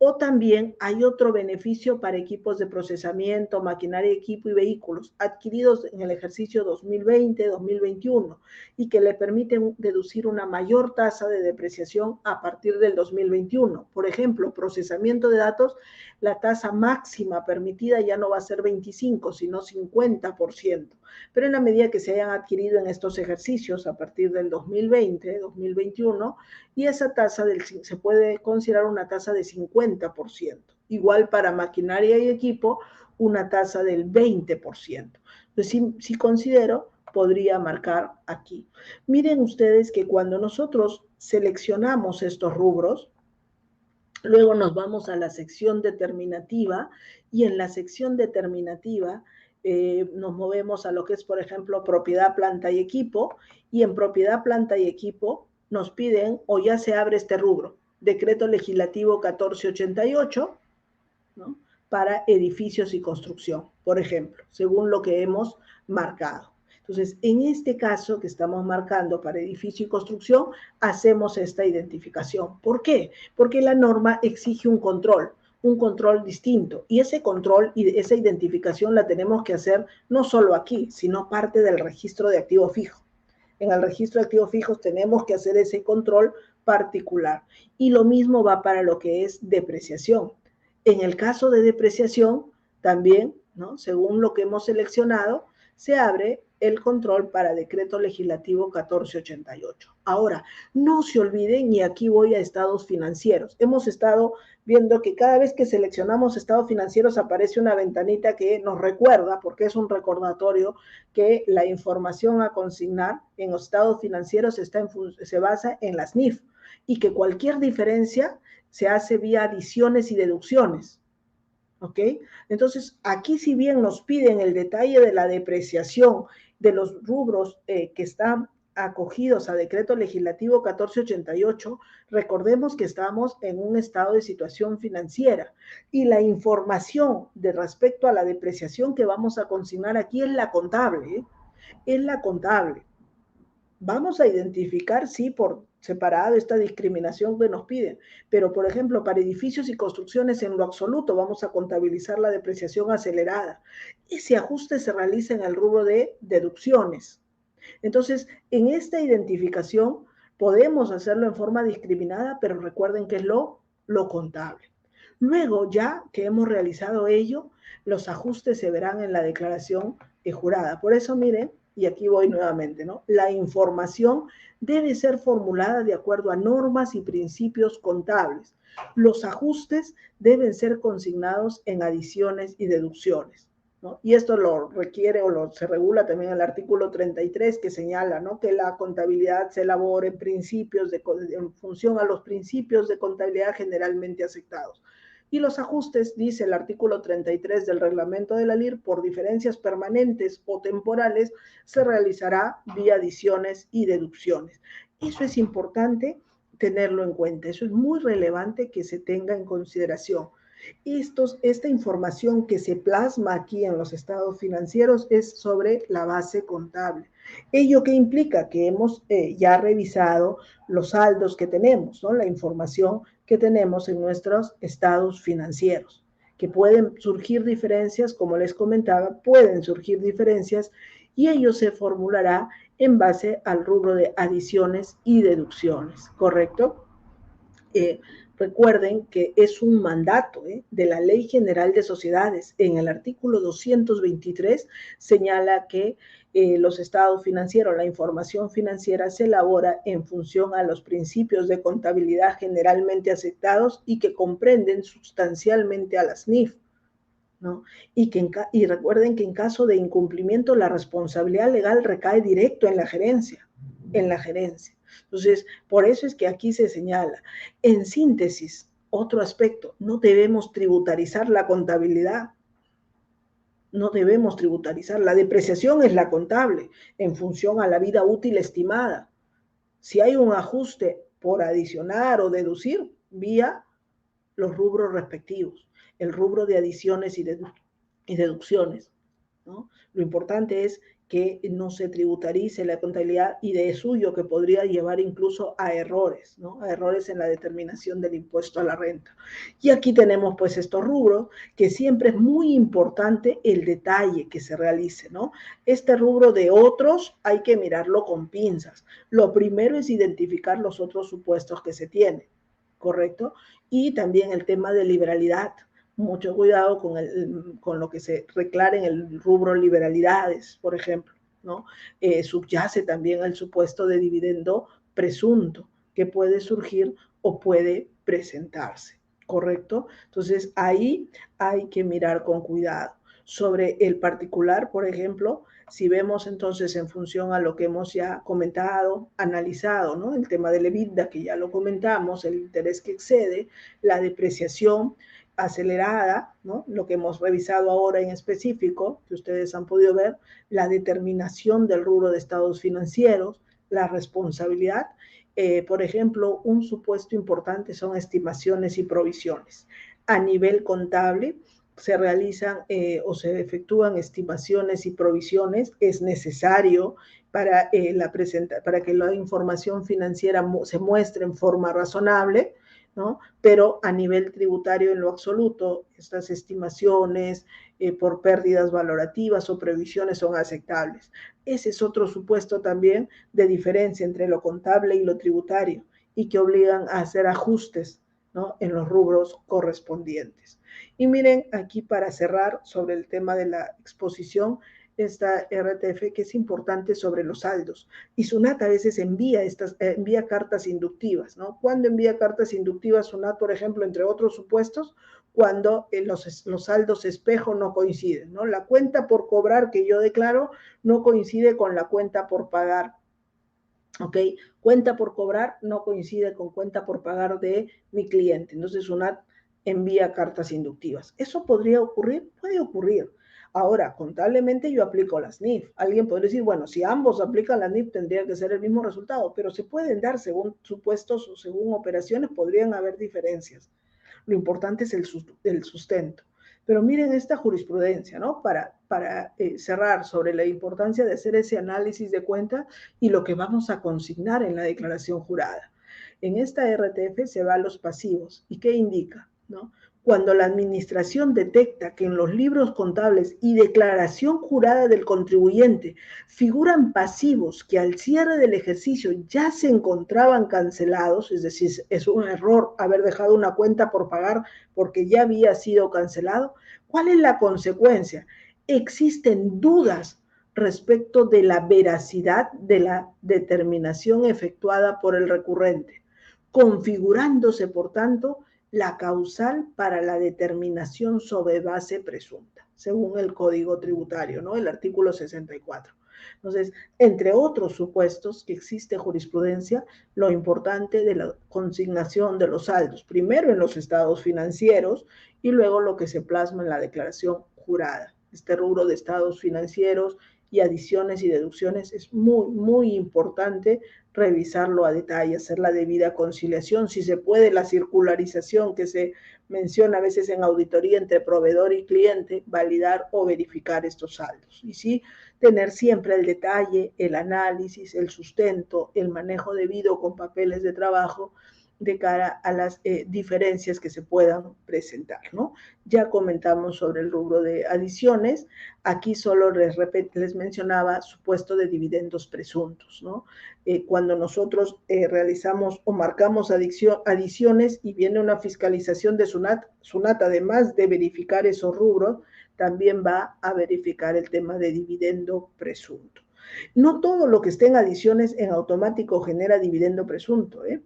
O también hay otro beneficio para equipos de procesamiento, maquinaria, equipo y vehículos adquiridos en el ejercicio 2020-2021 y que le permiten deducir una mayor tasa de depreciación a partir del 2021. Por ejemplo, procesamiento de datos, la tasa máxima permitida ya no va a ser 25, sino 50%. Pero en la medida que se hayan adquirido en estos ejercicios a partir del 2020-2021, y esa tasa se puede considerar una tasa de 50%. Igual para maquinaria y equipo, una tasa del 20%. Entonces, si considero, podría marcar aquí. Miren ustedes que cuando nosotros seleccionamos estos rubros, luego nos vamos a la sección determinativa y en la sección determinativa nos movemos a lo que es, por ejemplo, propiedad, planta y equipo, y en propiedad, planta y equipo nos piden, o ya se abre este rubro, decreto legislativo 1488, ¿no? Para edificios y construcción, por ejemplo, según lo que hemos marcado. Entonces, en este caso que estamos marcando para edificio y construcción, hacemos esta identificación. ¿Por qué? Porque la norma exige un control distinto. Y ese control y esa identificación la tenemos que hacer no solo aquí, sino parte del registro de activos fijos. En el registro de activos fijos tenemos que hacer ese control particular. Y lo mismo va para lo que es depreciación. En el caso de depreciación, también, ¿no? Según lo que hemos seleccionado, se abre el control para decreto legislativo 1488. Ahora, no se olviden, y aquí voy a estados financieros. Hemos estado viendo que cada vez que seleccionamos estados financieros aparece una ventanita que nos recuerda, porque es un recordatorio, que la información a consignar en los estados financieros se basa en las NIF y que cualquier diferencia se hace vía adiciones y deducciones. ¿Ok? Entonces, aquí si bien nos piden el detalle de la depreciación de los rubros que están acogidos a decreto legislativo 1488, recordemos que estamos en un estado de situación financiera y la información de respecto a la depreciación que vamos a consignar aquí es la contable, ¿eh? Es la contable. Vamos a identificar, sí, por separado esta discriminación que nos piden, pero por ejemplo, para edificios y construcciones en lo absoluto vamos a contabilizar la depreciación acelerada. Ese ajuste se realiza en el rubro de deducciones. Entonces, en esta identificación podemos hacerlo en forma discriminada, pero recuerden que es lo contable. Luego, ya que hemos realizado ello, los ajustes se verán en la declaración jurada. Por eso, miren, y aquí voy nuevamente, ¿no? La información debe ser formulada de acuerdo a normas y principios contables. Los ajustes deben ser consignados en adiciones y deducciones, ¿no? Y esto lo requiere se regula también en el artículo 33 que señala, ¿no?, que la contabilidad se elabore en función a los principios de contabilidad generalmente aceptados. Y los ajustes, dice el artículo 33 del reglamento de la LIR, por diferencias permanentes o temporales, se realizará vía adiciones y deducciones. Eso es importante tenerlo en cuenta, eso es muy relevante que se tenga en consideración. Esta información que se plasma aquí en los estados financieros es sobre la base contable. ¿Ello qué implica? Que hemos ya revisado los saldos que tenemos, ¿no? La información que tenemos en nuestros estados financieros, que pueden surgir diferencias, como les comentaba, pueden surgir diferencias y ello se formulará en base al rubro de adiciones y deducciones, ¿correcto? Recuerden que es un mandato de la Ley General de Sociedades. En el artículo 223 señala que los estados financieros, la información financiera se elabora en función a los principios de contabilidad generalmente aceptados y que comprenden sustancialmente a las NIF, ¿no? Y recuerden que en caso de incumplimiento la responsabilidad legal recae directo en la gerencia, en la gerencia. Entonces, por eso es que aquí se señala. En síntesis, otro aspecto, no debemos tributarizar la contabilidad. No debemos tributarizar. La depreciación es la contable en función a la vida útil estimada. Si hay un ajuste por adicionar o deducir, vía los rubros respectivos, el rubro de adiciones y deducciones, ¿no? Lo importante es que no se tributarice la contabilidad y de suyo que podría llevar incluso a errores, ¿no? A errores en la determinación del impuesto a la renta. Y aquí tenemos pues estos rubros que siempre es muy importante el detalle que se realice, ¿no? Este rubro de otros hay que mirarlo con pinzas. Lo primero es identificar los otros supuestos que se tienen, ¿correcto? Y también el tema de liberalidad. Mucho cuidado con lo que se declara en el rubro liberalidades, por ejemplo, ¿no? Subyace también el supuesto de dividendo presunto que puede surgir o puede presentarse, ¿correcto? Entonces ahí hay que mirar con cuidado. Sobre el particular, por ejemplo, si vemos entonces en función a lo que hemos ya comentado, analizado, ¿no? El tema del EBITDA, que ya lo comentamos, el interés que excede, la depreciación acelerada, ¿no? Lo que hemos revisado ahora en específico, que ustedes han podido ver, la determinación del rubro de estados financieros, la responsabilidad. Por ejemplo, un supuesto importante son estimaciones y provisiones. A nivel contable, se realizan o se efectúan estimaciones y provisiones, es necesario para, para que la información financiera se muestre en forma razonable, ¿no? Pero a nivel tributario en lo absoluto, estas estimaciones por pérdidas valorativas o previsiones son aceptables. Ese es otro supuesto también de diferencia entre lo contable y lo tributario y que obligan a hacer ajustes, ¿no? En los rubros correspondientes. Y miren aquí para cerrar sobre el tema de la exposición, esta RTF que es importante sobre los saldos. Y SUNAT a veces envía cartas inductivas, ¿no? ¿Cuándo envía cartas inductivas SUNAT, por ejemplo, entre otros supuestos? Cuando los saldos espejo no coinciden, ¿no? La cuenta por cobrar que yo declaro no coincide con la cuenta por pagar. ¿Ok? Cuenta por cobrar no coincide con cuenta por pagar de mi cliente. Entonces, SUNAT envía cartas inductivas. ¿Eso podría ocurrir? Puede ocurrir. Ahora, contablemente yo aplico las NIF. Alguien podría decir, bueno, si ambos aplican la NIF tendría que ser el mismo resultado, pero se pueden dar según supuestos o según operaciones, podrían haber diferencias. Lo importante es el sustento. Pero miren esta jurisprudencia, ¿no? Para cerrar sobre la importancia de hacer ese análisis de cuenta y lo que vamos a consignar en la declaración jurada. En esta RTF se va a los pasivos. ¿Y qué indica? ¿No? Cuando la administración detecta que en los libros contables y declaración jurada del contribuyente figuran pasivos que al cierre del ejercicio ya se encontraban cancelados, es decir, es un error haber dejado una cuenta por pagar porque ya había sido cancelado, ¿cuál es la consecuencia? Existen dudas respecto de la veracidad de la determinación efectuada por el recurrente, configurándose, por tanto, la causal para la determinación sobre base presunta, según el Código Tributario, ¿no? El artículo 64. Entonces, entre otros supuestos que existe jurisprudencia, lo importante de la consignación de los saldos, primero en los estados financieros y luego lo que se plasma en la declaración jurada. Este rubro de estados financieros y adiciones y deducciones es muy, muy importante revisarlo a detalle, hacer la debida conciliación, si se puede la circularización que se menciona a veces en auditoría entre proveedor y cliente, validar o verificar estos saldos. Y sí, tener siempre el detalle, el análisis, el sustento, el manejo debido con papeles de trabajo de cara a las diferencias que se puedan presentar, ¿no? Ya comentamos sobre el rubro de adiciones, aquí solo les mencionaba supuesto de dividendos presuntos, ¿no? Cuando nosotros realizamos o marcamos adiciones y viene una fiscalización de SUNAT, además de verificar esos rubros, también va a verificar el tema de dividendo presunto. No todo lo que esté en adiciones en automático genera dividendo presunto, ¿eh?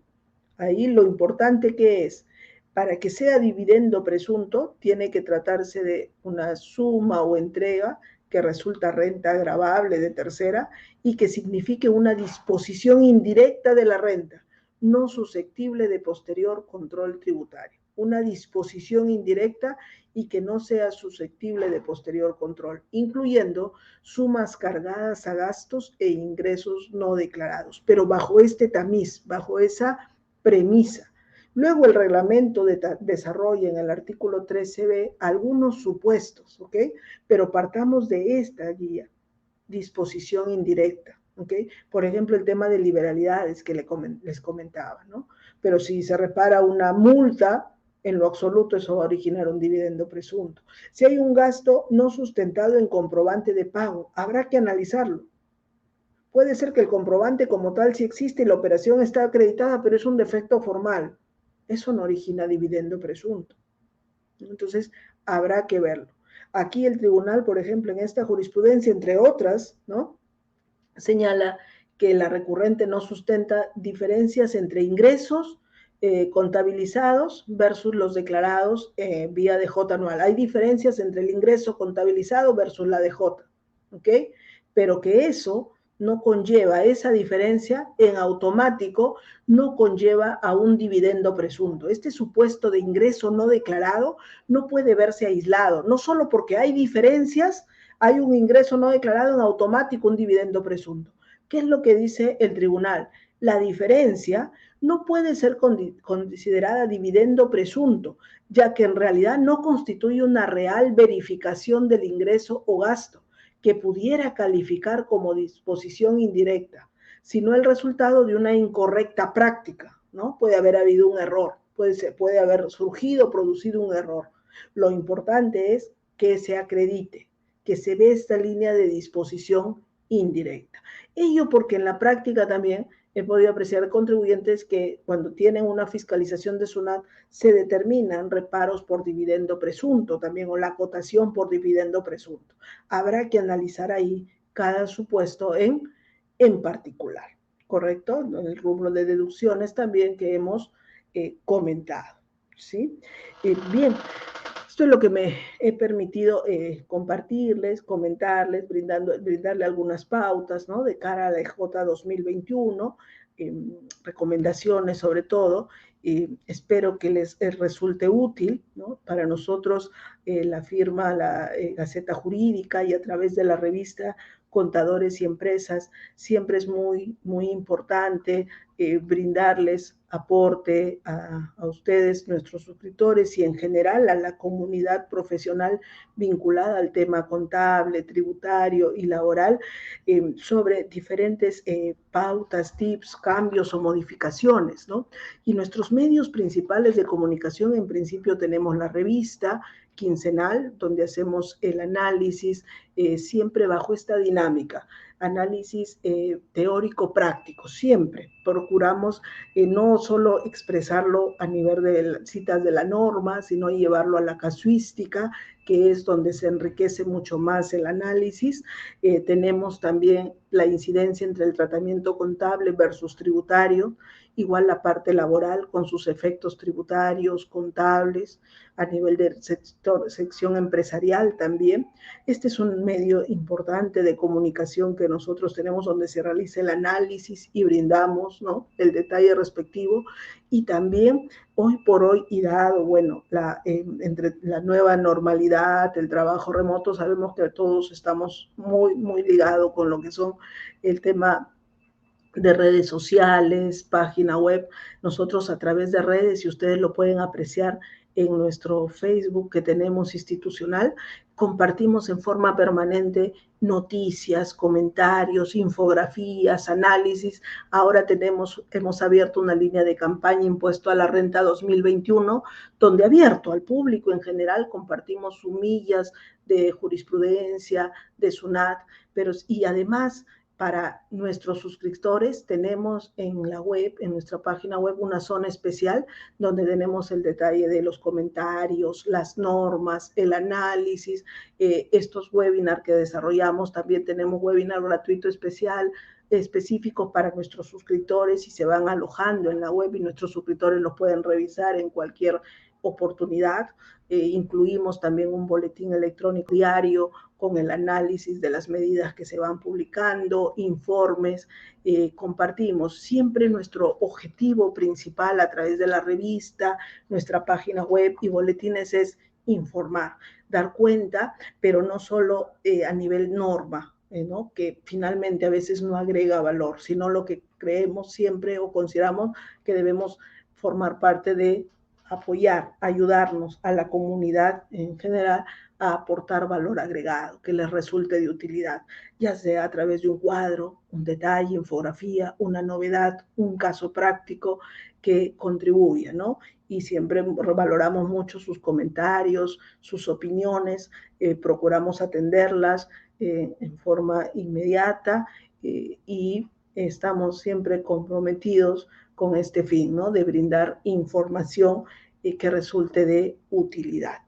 Ahí lo importante que es, para que sea dividendo presunto, tiene que tratarse de una suma o entrega que resulta renta agravable de tercera y que signifique una disposición indirecta de la renta, no susceptible de posterior control tributario. Una disposición indirecta y que no sea susceptible de posterior control, incluyendo sumas cargadas a gastos e ingresos no declarados, pero bajo este tamiz, bajo esa premisa. Luego el reglamento desarrolla en el artículo 13b algunos supuestos, ¿ok? Pero partamos de esta guía, disposición indirecta, ¿ok? Por ejemplo, el tema de liberalidades que les comentaba, ¿no? Pero si se repara una multa, en lo absoluto eso va a originar un dividendo presunto. Si hay un gasto no sustentado en comprobante de pago, habrá que analizarlo. Puede ser que el comprobante como tal sí existe y la operación está acreditada, pero es un defecto formal. Eso no origina dividendo presunto. Entonces, habrá que verlo. Aquí el tribunal, por ejemplo, en esta jurisprudencia, entre otras, ¿no?, señala que la recurrente no sustenta diferencias entre ingresos contabilizados versus los declarados vía DJ anual. Hay diferencias entre el ingreso contabilizado versus la DJ, ¿ok? Pero que eso no conlleva, esa diferencia en automático no conlleva a un dividendo presunto. Este supuesto de ingreso no declarado no puede verse aislado, no solo porque hay diferencias, hay un ingreso no declarado en automático, un dividendo presunto. ¿Qué es lo que dice el tribunal? La diferencia no puede ser considerada dividendo presunto, ya que en realidad no constituye una real verificación del ingreso o gasto que pudiera calificar como disposición indirecta, sino el resultado de una incorrecta práctica, ¿no? Puede haber habido un error, puede haber surgido, producido un error. Lo importante es que se acredite, que se ve esta línea de disposición indirecta. Ello porque en la práctica también he podido apreciar contribuyentes que cuando tienen una fiscalización de SUNAT se determinan reparos por dividendo presunto también o la acotación por dividendo presunto. Habrá que analizar ahí cada supuesto en particular, ¿correcto? En el rubro de deducciones también que hemos comentado, ¿sí? Bien. Esto es lo que me he permitido compartirles, comentarles, brindarle algunas pautas, ¿no?, de cara a la EJ 2021, recomendaciones sobre todo. Espero que les resulte útil, ¿no? Para nosotros, la firma, la Gaceta Jurídica y a través de la revista Contadores y Empresas, siempre es muy, muy importante brindarles aporte a ustedes, nuestros suscriptores, y en general a la comunidad profesional vinculada al tema contable, tributario y laboral, sobre diferentes pautas, tips, cambios o modificaciones, ¿no? Y nuestros medios principales de comunicación, en principio tenemos la revista quincenal, donde hacemos el análisis siempre bajo esta dinámica, análisis teórico-práctico, siempre procuramos no solo expresarlo a nivel de citas de la norma, sino llevarlo a la casuística, que es donde se enriquece mucho más el análisis. Tenemos también la incidencia entre el tratamiento contable versus tributario, igual la parte laboral con sus efectos tributarios, contables, a nivel de sección empresarial también. Este es un medio importante de comunicación que nosotros tenemos, donde se realiza el análisis y brindamos, ¿no?, el detalle respectivo. Y también hoy por hoy, y dado, bueno, entre la nueva normalidad, el trabajo remoto, sabemos que todos estamos muy, muy ligados con lo que son el tema de redes sociales, página web. Nosotros a través de redes, y ustedes lo pueden apreciar en nuestro Facebook que tenemos institucional, compartimos en forma permanente noticias, comentarios, infografías, análisis. Ahora hemos abierto una línea de campaña Impuesto a la Renta 2021, donde abierto al público en general compartimos sumillas de jurisprudencia, de SUNAT, y además para nuestros suscriptores tenemos en la web, en nuestra página web, una zona especial donde tenemos el detalle de los comentarios, las normas, el análisis, estos webinars que desarrollamos. También tenemos webinar gratuito especial, específicos para nuestros suscriptores, y se van alojando en la web y nuestros suscriptores los pueden revisar en cualquier oportunidad. Incluimos también un boletín electrónico diario con el análisis de las medidas que se van publicando, informes, compartimos. Siempre nuestro objetivo principal a través de la revista, nuestra página web y boletines es informar, dar cuenta, pero no solo a nivel norma, ¿no? Que finalmente a veces no agrega valor, sino lo que creemos siempre o consideramos que debemos formar parte de apoyar, ayudarnos a la comunidad en general a aportar valor agregado que les resulte de utilidad, ya sea a través de un cuadro, un detalle, infografía, una novedad, un caso práctico que contribuya, ¿no? Y siempre valoramos mucho sus comentarios, sus opiniones, procuramos atenderlas en forma inmediata y estamos siempre comprometidos con este fin, ¿no? De brindar información que resulte de utilidad.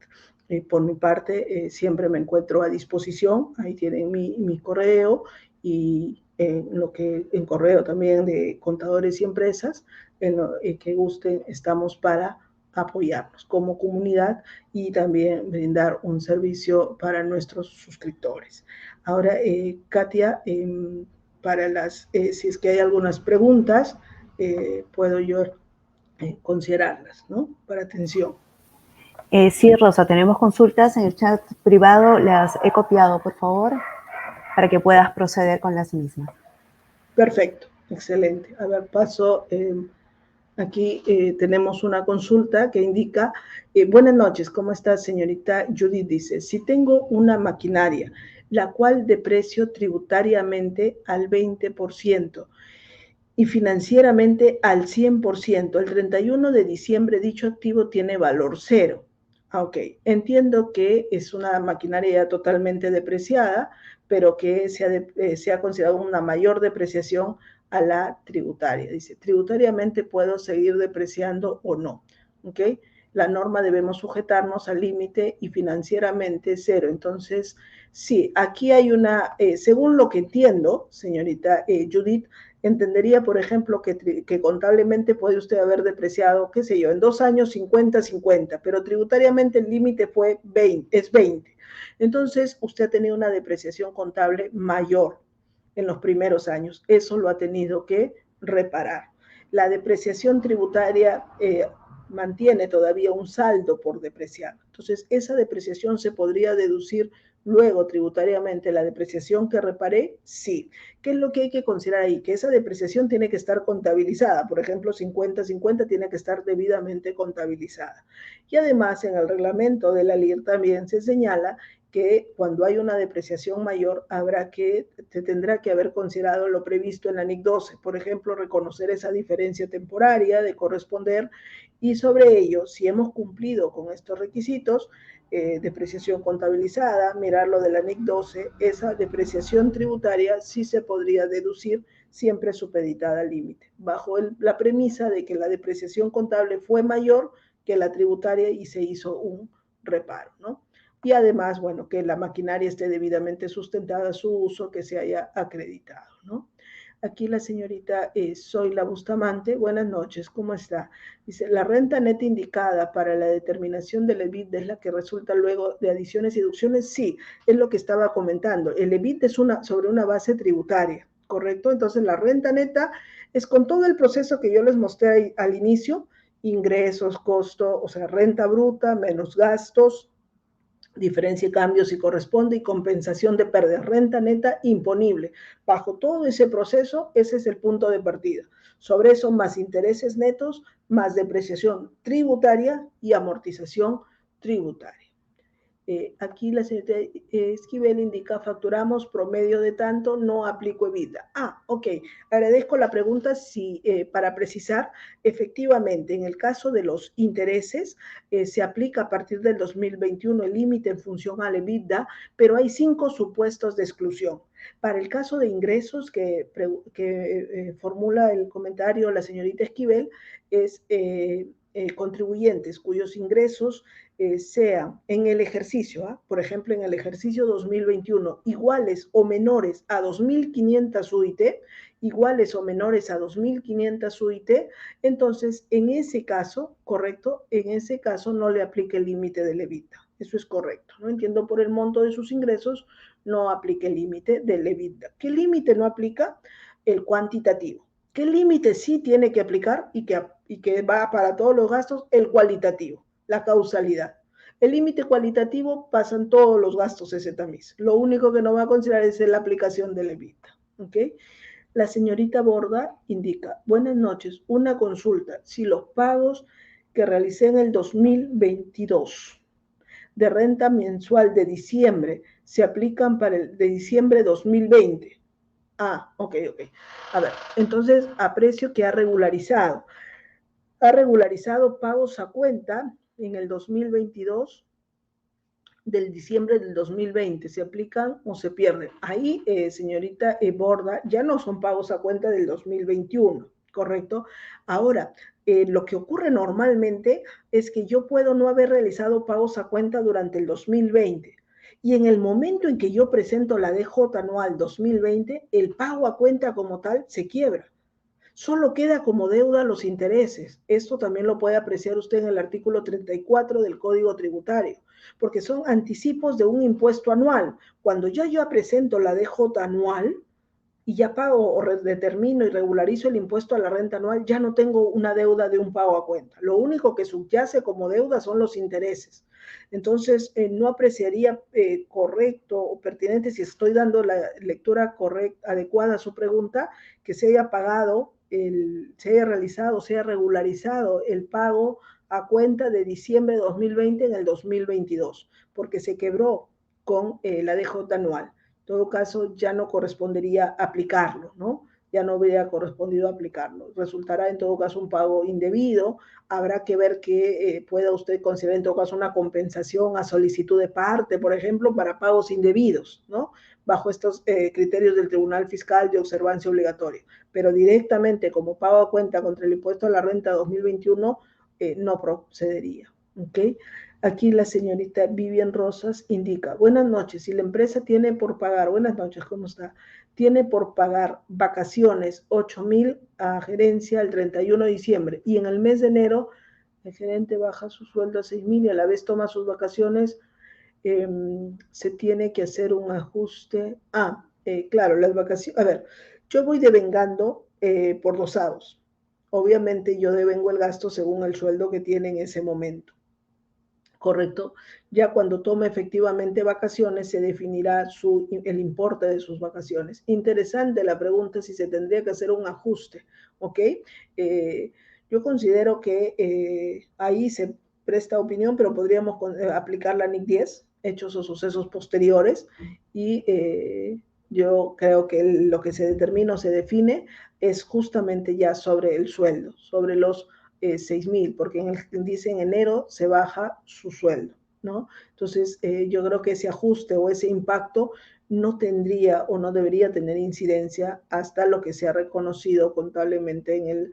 Por mi parte, siempre me encuentro a disposición, ahí tienen mi correo y en correo también de contadores y empresas, que gusten, estamos para apoyarnos como comunidad y también brindar un servicio para nuestros suscriptores. Ahora, Katia, si es que hay algunas preguntas, puedo yo considerarlas, ¿no? Para atención. Sí, Rosa, tenemos consultas en el chat privado, las he copiado, por favor, para que puedas proceder con las mismas. Perfecto, excelente. A ver, paso. Aquí tenemos una consulta que indica, buenas noches, ¿cómo está, señorita Judith? Dice, si tengo una maquinaria, la cual deprecio tributariamente al 20% y financieramente al 100%, el 31 de diciembre dicho activo tiene valor cero. Ok, entiendo que es una maquinaria totalmente depreciada, pero que se ha considerado una mayor depreciación a la tributaria. Dice, tributariamente puedo seguir depreciando o no. ¿Ok? La norma debemos sujetarnos al límite y financieramente cero. Entonces, sí, aquí hay según lo que entiendo, señorita Judith, entendería, por ejemplo, que contablemente puede usted haber depreciado, qué sé yo, en 2 años 50-50, pero tributariamente el límite es 20. Entonces, usted ha tenido una depreciación contable mayor en los primeros años. Eso lo ha tenido que reparar. La depreciación tributaria mantiene todavía un saldo por depreciar. Entonces, esa depreciación se podría deducir luego tributariamente. La depreciación que reparé, sí. ¿Qué es lo que hay que considerar ahí? Que esa depreciación tiene que estar contabilizada. Por ejemplo, 50-50 tiene que estar debidamente contabilizada. Y además, en el reglamento de la LIR también se señala que cuando hay una depreciación mayor se tendrá que haber considerado lo previsto en la NIC 12, por ejemplo, reconocer esa diferencia temporaria de corresponder y sobre ello, si hemos cumplido con estos requisitos, depreciación contabilizada, mirar lo de la NIC 12, esa depreciación tributaria sí se podría deducir siempre supeditada al límite, bajo la premisa de que la depreciación contable fue mayor que la tributaria y se hizo un reparo, ¿no? Y además, bueno, que la maquinaria esté debidamente sustentada a su uso, que se haya acreditado, ¿no? Aquí la señorita Zoila Bustamante, buenas noches, ¿cómo está? Dice, la renta neta indicada para la determinación del EBITDA es la que resulta luego de adiciones y deducciones. Sí, es lo que estaba comentando. El EBITDA es sobre una base tributaria, ¿correcto? Entonces la renta neta es con todo el proceso que yo les mostré al inicio, ingresos, costo, o sea, renta bruta menos gastos, diferencia y cambio si corresponde y compensación de pérdida, renta neta imponible. Bajo todo ese proceso, ese es el punto de partida. Sobre eso, más intereses netos, más depreciación tributaria y amortización tributaria. Aquí la señorita Esquivel indica, facturamos promedio de tanto, no aplico EBITDA. Ok, agradezco la pregunta. Para precisar, efectivamente, en el caso de los intereses, se aplica a partir del 2021 el límite en función al EBITDA, pero hay 5 supuestos de exclusión. Para el caso de ingresos que formula el comentario la señorita Esquivel, es contribuyentes cuyos ingresos sean en el ejercicio, por ejemplo, en el ejercicio 2021, iguales o menores a 2.500 UIT, iguales o menores a 2.500 UIT, entonces en ese caso, correcto, en ese caso no le aplique el límite del EBITDA. Eso es correcto, ¿no? Entiendo por el monto de sus ingresos, no aplique el límite del EBITDA. ¿Qué límite no aplica? El cuantitativo. ¿Qué límite sí tiene que aplicar y que va para todos los gastos? El cualitativo, la causalidad. El límite cualitativo pasan todos los gastos ese tamiz. Lo único que no va a considerar es la aplicación del EBITDA. ¿Ok? La señorita Borda indica, buenas noches, una consulta. Si los pagos que realicé en el 2022 de renta mensual de diciembre se aplican para el de diciembre 2020. Ah, ok. A ver, entonces aprecio que ha regularizado. Ha regularizado pagos a cuenta en el 2022 del diciembre del 2020, ¿se aplican o se pierden? Ahí, señorita Borda, ya no son pagos a cuenta del 2021, ¿correcto? Ahora, lo que ocurre normalmente es que yo puedo no haber realizado pagos a cuenta durante el 2020 y en el momento en que yo presento la DJ anual 2020, el pago a cuenta como tal se quiebra. Solo queda como deuda los intereses. Esto también lo puede apreciar usted en el artículo 34 del Código Tributario, porque son anticipos de un impuesto anual. Cuando yo presento la DJ anual y ya pago o determino y regularizo el impuesto a la renta anual, ya no tengo una deuda de un pago a cuenta. Lo único que subyace como deuda son los intereses. Entonces, no apreciaría correcto o pertinente, si estoy dando la lectura correcta, adecuada a su pregunta, que se haya pagado, se haya realizado, se haya regularizado el pago a cuenta de diciembre de 2020 en el 2022, porque se quebró con la DJ anual. En todo caso, ya no correspondería aplicarlo, ¿no? Ya no habría correspondido aplicarlo. Resultará en todo caso un pago indebido. Habrá que ver que pueda usted considerar en todo caso una compensación a solicitud de parte, por ejemplo, para pagos indebidos, ¿no? Bajo estos criterios del Tribunal Fiscal de observancia obligatoria. Pero directamente como pago a cuenta contra el impuesto a la renta 2021 no procedería. ¿Ok? Aquí la señorita Vivian Rosas indica, buenas noches, si la empresa tiene por pagar, buenas noches, ¿cómo está? Tiene por pagar vacaciones 8,000 a gerencia el 31 de diciembre y en el mes de enero el gerente baja su sueldo a 6,000 y a la vez toma sus vacaciones, se tiene que hacer un ajuste. Claro, las vacaciones, a ver, yo voy devengando por dosados. Obviamente yo devengo el gasto según el sueldo que tiene en ese momento. ¿Correcto? Ya cuando tome efectivamente vacaciones se definirá el importe de sus vacaciones. Interesante la pregunta si se tendría que hacer un ajuste, ¿ok? Yo considero que ahí se presta opinión, pero podríamos aplicar la NIC 10, hechos o sucesos posteriores, y yo creo que lo que se determina o se define es justamente ya sobre el sueldo, sobre los 6,000, porque dice en enero se baja su sueldo, ¿no? Entonces, yo creo que ese ajuste o ese impacto no tendría o no debería tener incidencia hasta lo que se ha reconocido contablemente en el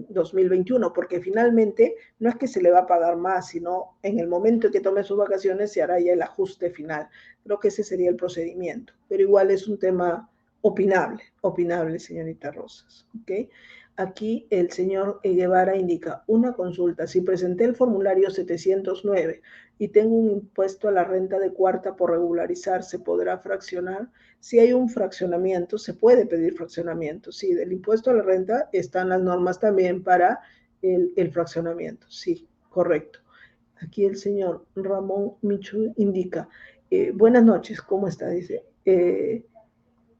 2021, porque finalmente no es que se le va a pagar más, sino en el momento en que tome sus vacaciones se hará ya el ajuste final. Creo que ese sería el procedimiento, pero igual es un tema opinable, señorita Rosas, ¿ok? Aquí el señor Guevara indica, una consulta, si presenté el formulario 709 y tengo un impuesto a la renta de cuarta por regularizar, ¿se podrá fraccionar? Si hay un fraccionamiento, se puede pedir fraccionamiento. Sí, del impuesto a la renta están las normas también para el fraccionamiento. Sí, correcto. Aquí el señor Ramón Michu indica, buenas noches, ¿cómo está? Dice,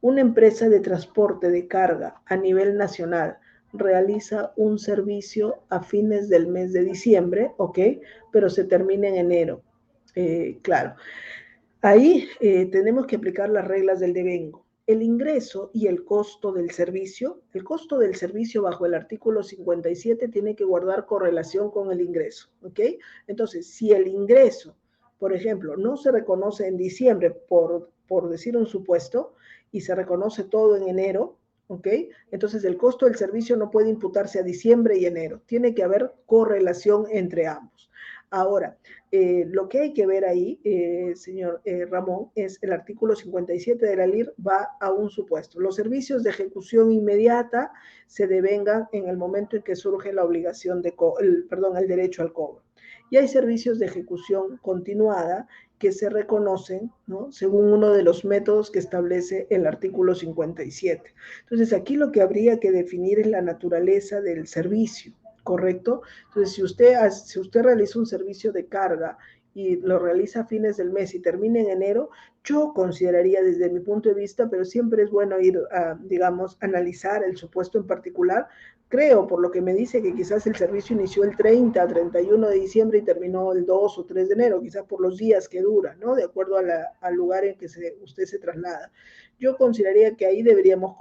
una empresa de transporte de carga a nivel nacional realiza un servicio a fines del mes de diciembre, ¿ok? Pero se termina en enero. Claro, ahí tenemos que aplicar las reglas del devengo. El ingreso y el costo del servicio bajo el artículo 57 tiene que guardar correlación con el ingreso, ¿ok? Entonces, si el ingreso, por ejemplo, no se reconoce en diciembre, por decir un supuesto, y se reconoce todo en enero, ¿ok? Entonces, el costo del servicio no puede imputarse a diciembre y enero. Tiene que haber correlación entre ambos. Ahora, lo que hay que ver ahí, señor Ramón, es el artículo 57 de la LIR va a un supuesto. Los servicios de ejecución inmediata se devengan en el momento en que surge la obligación el derecho al cobro. Y hay servicios de ejecución continuada que se reconocen, ¿no? Según uno de los métodos que establece el artículo 57. Entonces, aquí lo que habría que definir es la naturaleza del servicio, ¿correcto? Entonces, si usted realiza un servicio de carga y lo realiza a fines del mes y termina en enero, yo consideraría desde mi punto de vista, pero siempre es bueno ir a, digamos, analizar el supuesto en particular. Creo, por lo que me dice, que quizás el servicio inició el 30, 31 de diciembre y terminó el 2 o 3 de enero, quizás por los días que dura, ¿no? De acuerdo a al lugar en que usted se traslada. Yo consideraría que ahí deberíamos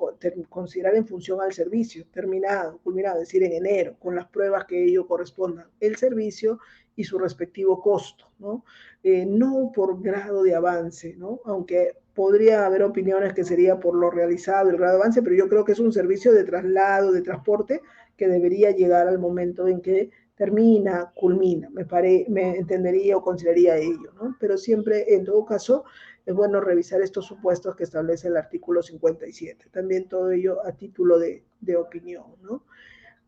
considerar en función al servicio, terminado, culminado, es decir, en enero, con las pruebas que ello correspondan, el servicio y su respectivo costo, ¿no? No por grado de avance, ¿no? Aunque podría haber opiniones que sería por lo realizado, el grado de avance, pero yo creo que es un servicio de traslado, de transporte, que debería llegar al momento en que termina, culmina, me entendería o consideraría ello, ¿no? Pero siempre, en todo caso, es bueno revisar estos supuestos que establece el artículo 57. También todo ello a título de opinión, ¿no?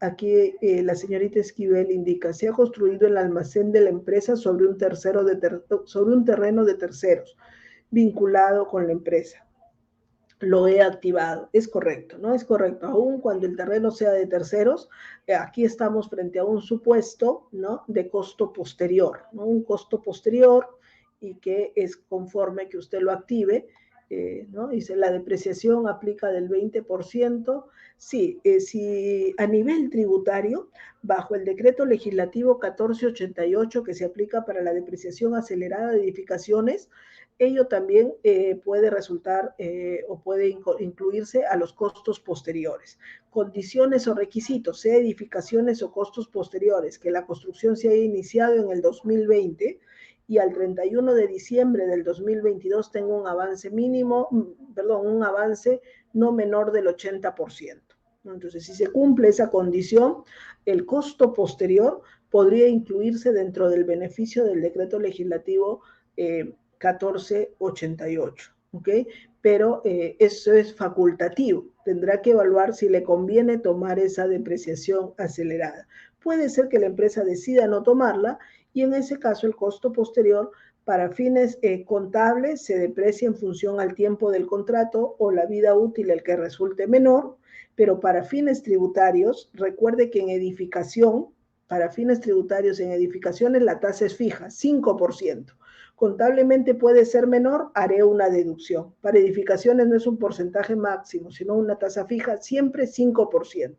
Aquí la señorita Esquivel indica, se ha construido el almacén de la empresa sobre un terreno de terceros, vinculado con la empresa. Lo he activado. Es correcto, ¿no? Es correcto. Aún cuando el terreno sea de terceros, aquí estamos frente a un supuesto, ¿no? De costo posterior, ¿no? Un costo posterior y que es conforme que usted lo active, ¿no? Dice, la depreciación aplica del 20%. Sí, si a nivel tributario, bajo el decreto legislativo 1488 que se aplica para la depreciación acelerada de edificaciones, ello también puede resultar o puede incluirse a los costos posteriores. Condiciones o requisitos, sea edificaciones o costos posteriores, que la construcción se haya iniciado en el 2020 y al 31 de diciembre del 2022 tenga un avance mínimo, perdón, un avance no menor del 80%. Entonces, si se cumple esa condición, el costo posterior podría incluirse dentro del beneficio del decreto legislativo 1488, ¿ok? Pero eso es facultativo. Tendrá que evaluar si le conviene tomar esa depreciación acelerada. Puede ser que la empresa decida no tomarla y en ese caso el costo posterior para fines contables se deprecia en función al tiempo del contrato o la vida útil el que resulte menor, pero para fines tributarios, recuerde que en edificación, para fines tributarios en edificaciones la tasa es fija, 5%. Contablemente puede ser menor, haré una deducción. Para edificaciones no es un porcentaje máximo, sino una tasa fija, siempre 5%.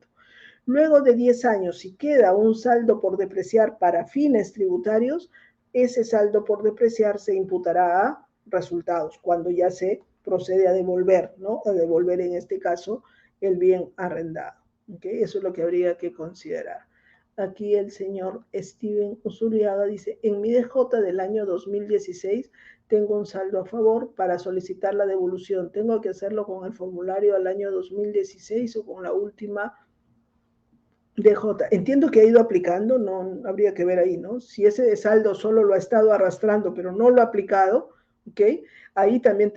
Luego de 10 años, si queda un saldo por depreciar para fines tributarios, ese saldo por depreciar se imputará a resultados, cuando ya se procede a devolver, ¿no? A devolver en este caso el bien arrendado. ¿Okay? Eso es lo que habría que considerar. Aquí el señor Steven Usuriaga dice, en mi DJ del año 2016 tengo un saldo a favor para solicitar la devolución. ¿Tengo que hacerlo con el formulario al año 2016 o con la última DJ? Entiendo que ha ido aplicando, no habría que ver ahí, ¿no? Si ese saldo solo lo ha estado arrastrando, pero no lo ha aplicado, ¿ok? Ahí también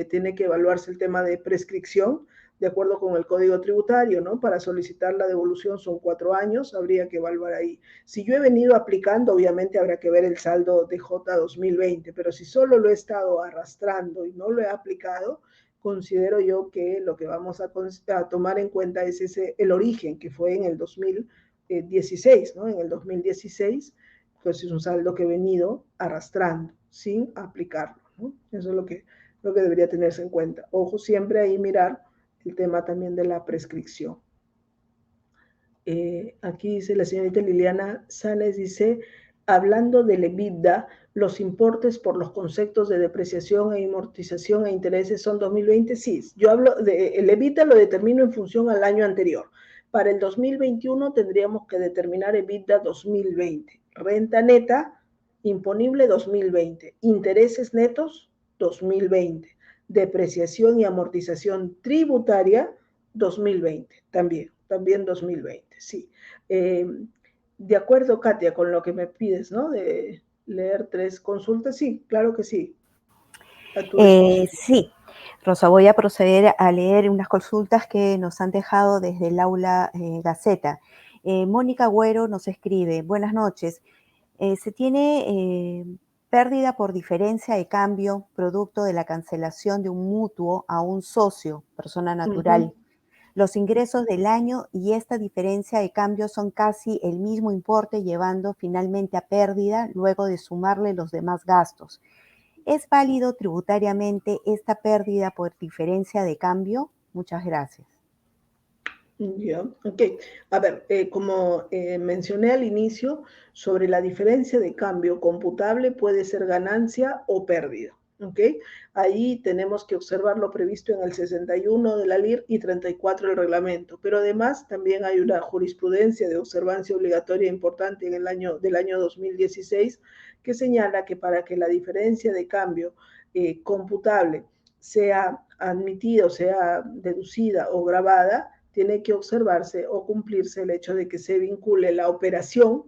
tiene que evaluarse el tema de prescripción, de acuerdo con el Código Tributario, ¿no? Para solicitar la devolución son 4 años, habría que evaluar ahí. Si yo he venido aplicando, obviamente habrá que ver el saldo de J 2020, pero si solo lo he estado arrastrando y no lo he aplicado, considero yo que lo que vamos a tomar en cuenta es el origen, que fue en el 2016, ¿no? En el 2016, pues es un saldo que he venido arrastrando sin aplicarlo, ¿no? Eso es lo que debería tenerse en cuenta. Ojo, siempre ahí mirar el tema también de la prescripción. Aquí dice la señorita Liliana Sanes, dice, hablando del EBITDA, los importes por los conceptos de depreciación e amortización e intereses son 2020. Sí, yo hablo de el EBITDA lo determino en función al año anterior. Para el 2021 tendríamos que determinar EBITDA 2020. Renta neta imponible 2020. Intereses netos 2020. Depreciación y amortización tributaria 2020 también 2020, sí. De acuerdo, Katia, con lo que me pides, ¿no? De leer 3 consultas, sí, claro que sí. A tu disposición. Sí, Rosa, voy a proceder a leer unas consultas que nos han dejado desde el aula Gaceta. Mónica Güero nos escribe, buenas noches. Se tiene pérdida por diferencia de cambio producto de la cancelación de un mutuo a un socio, persona natural. Los ingresos del año y esta diferencia de cambio son casi el mismo importe, llevando finalmente a pérdida luego de sumarle los demás gastos. ¿Es válido tributariamente esta pérdida por diferencia de cambio? Muchas gracias. Ya, ok. A ver, como mencioné al inicio, sobre la diferencia de cambio computable puede ser ganancia o pérdida. ¿Ok? Ahí tenemos que observar lo previsto en el 61 de la LIR y 34 del reglamento, pero además también hay una jurisprudencia de observancia obligatoria importante en del año 2016 que señala que para que la diferencia de cambio computable sea admitida, o sea deducida o grabada, tiene que observarse o cumplirse el hecho de que se vincule la operación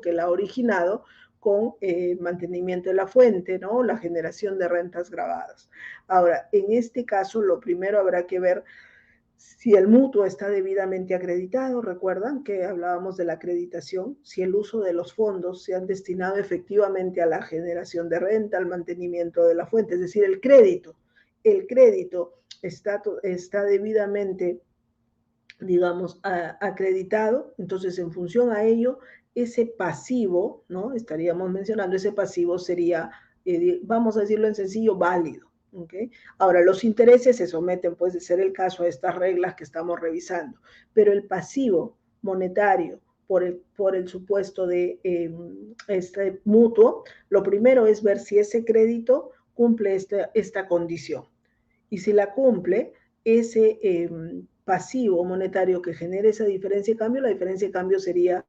que la ha originado con mantenimiento de la fuente, ¿no? La generación de rentas grabadas. Ahora, en este caso, lo primero habrá que ver si el mutuo está debidamente acreditado. Recuerdan que hablábamos de la acreditación, si el uso de los fondos se han destinado efectivamente a la generación de renta, al mantenimiento de la fuente, es decir, el crédito está debidamente, digamos, acreditado. Entonces, en función a ello, ese pasivo, ¿no? Estaríamos mencionando, ese pasivo sería, vamos a decirlo en sencillo, válido. ¿Okay? Ahora, los intereses se someten, puede ser el caso, a estas reglas que estamos revisando, pero el pasivo monetario por el supuesto de este mutuo, lo primero es ver si ese crédito cumple esta condición. Y si la cumple, ese pasivo monetario que genere esa diferencia de cambio, la diferencia de cambio sería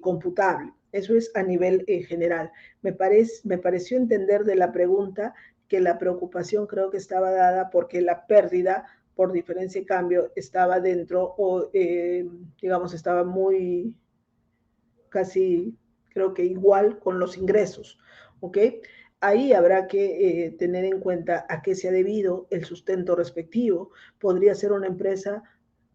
computable. Eso es a nivel general. Me pareció entender de la pregunta que la preocupación creo que estaba dada porque la pérdida por diferencia de cambio estaba dentro o, digamos, estaba muy casi, creo que igual con los ingresos, ¿ok? Ahí habrá que tener en cuenta a qué se ha debido el sustento respectivo. Podría ser una empresa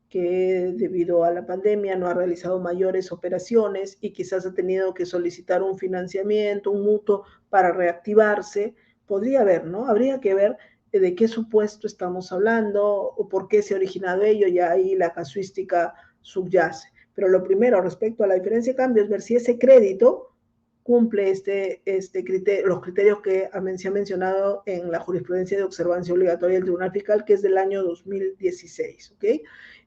que debido a la pandemia no ha realizado mayores operaciones y quizás ha tenido que solicitar un financiamiento, un mutuo para reactivarse. Podría haber, ¿no? Habría que ver de qué supuesto estamos hablando o por qué se ha originado ello, ya ahí la casuística subyace. Pero lo primero respecto a la diferencia de cambio es ver si ese crédito cumple los criterios que se ha mencionado en la jurisprudencia de observancia obligatoria del Tribunal Fiscal, que es del año 2016, ¿ok?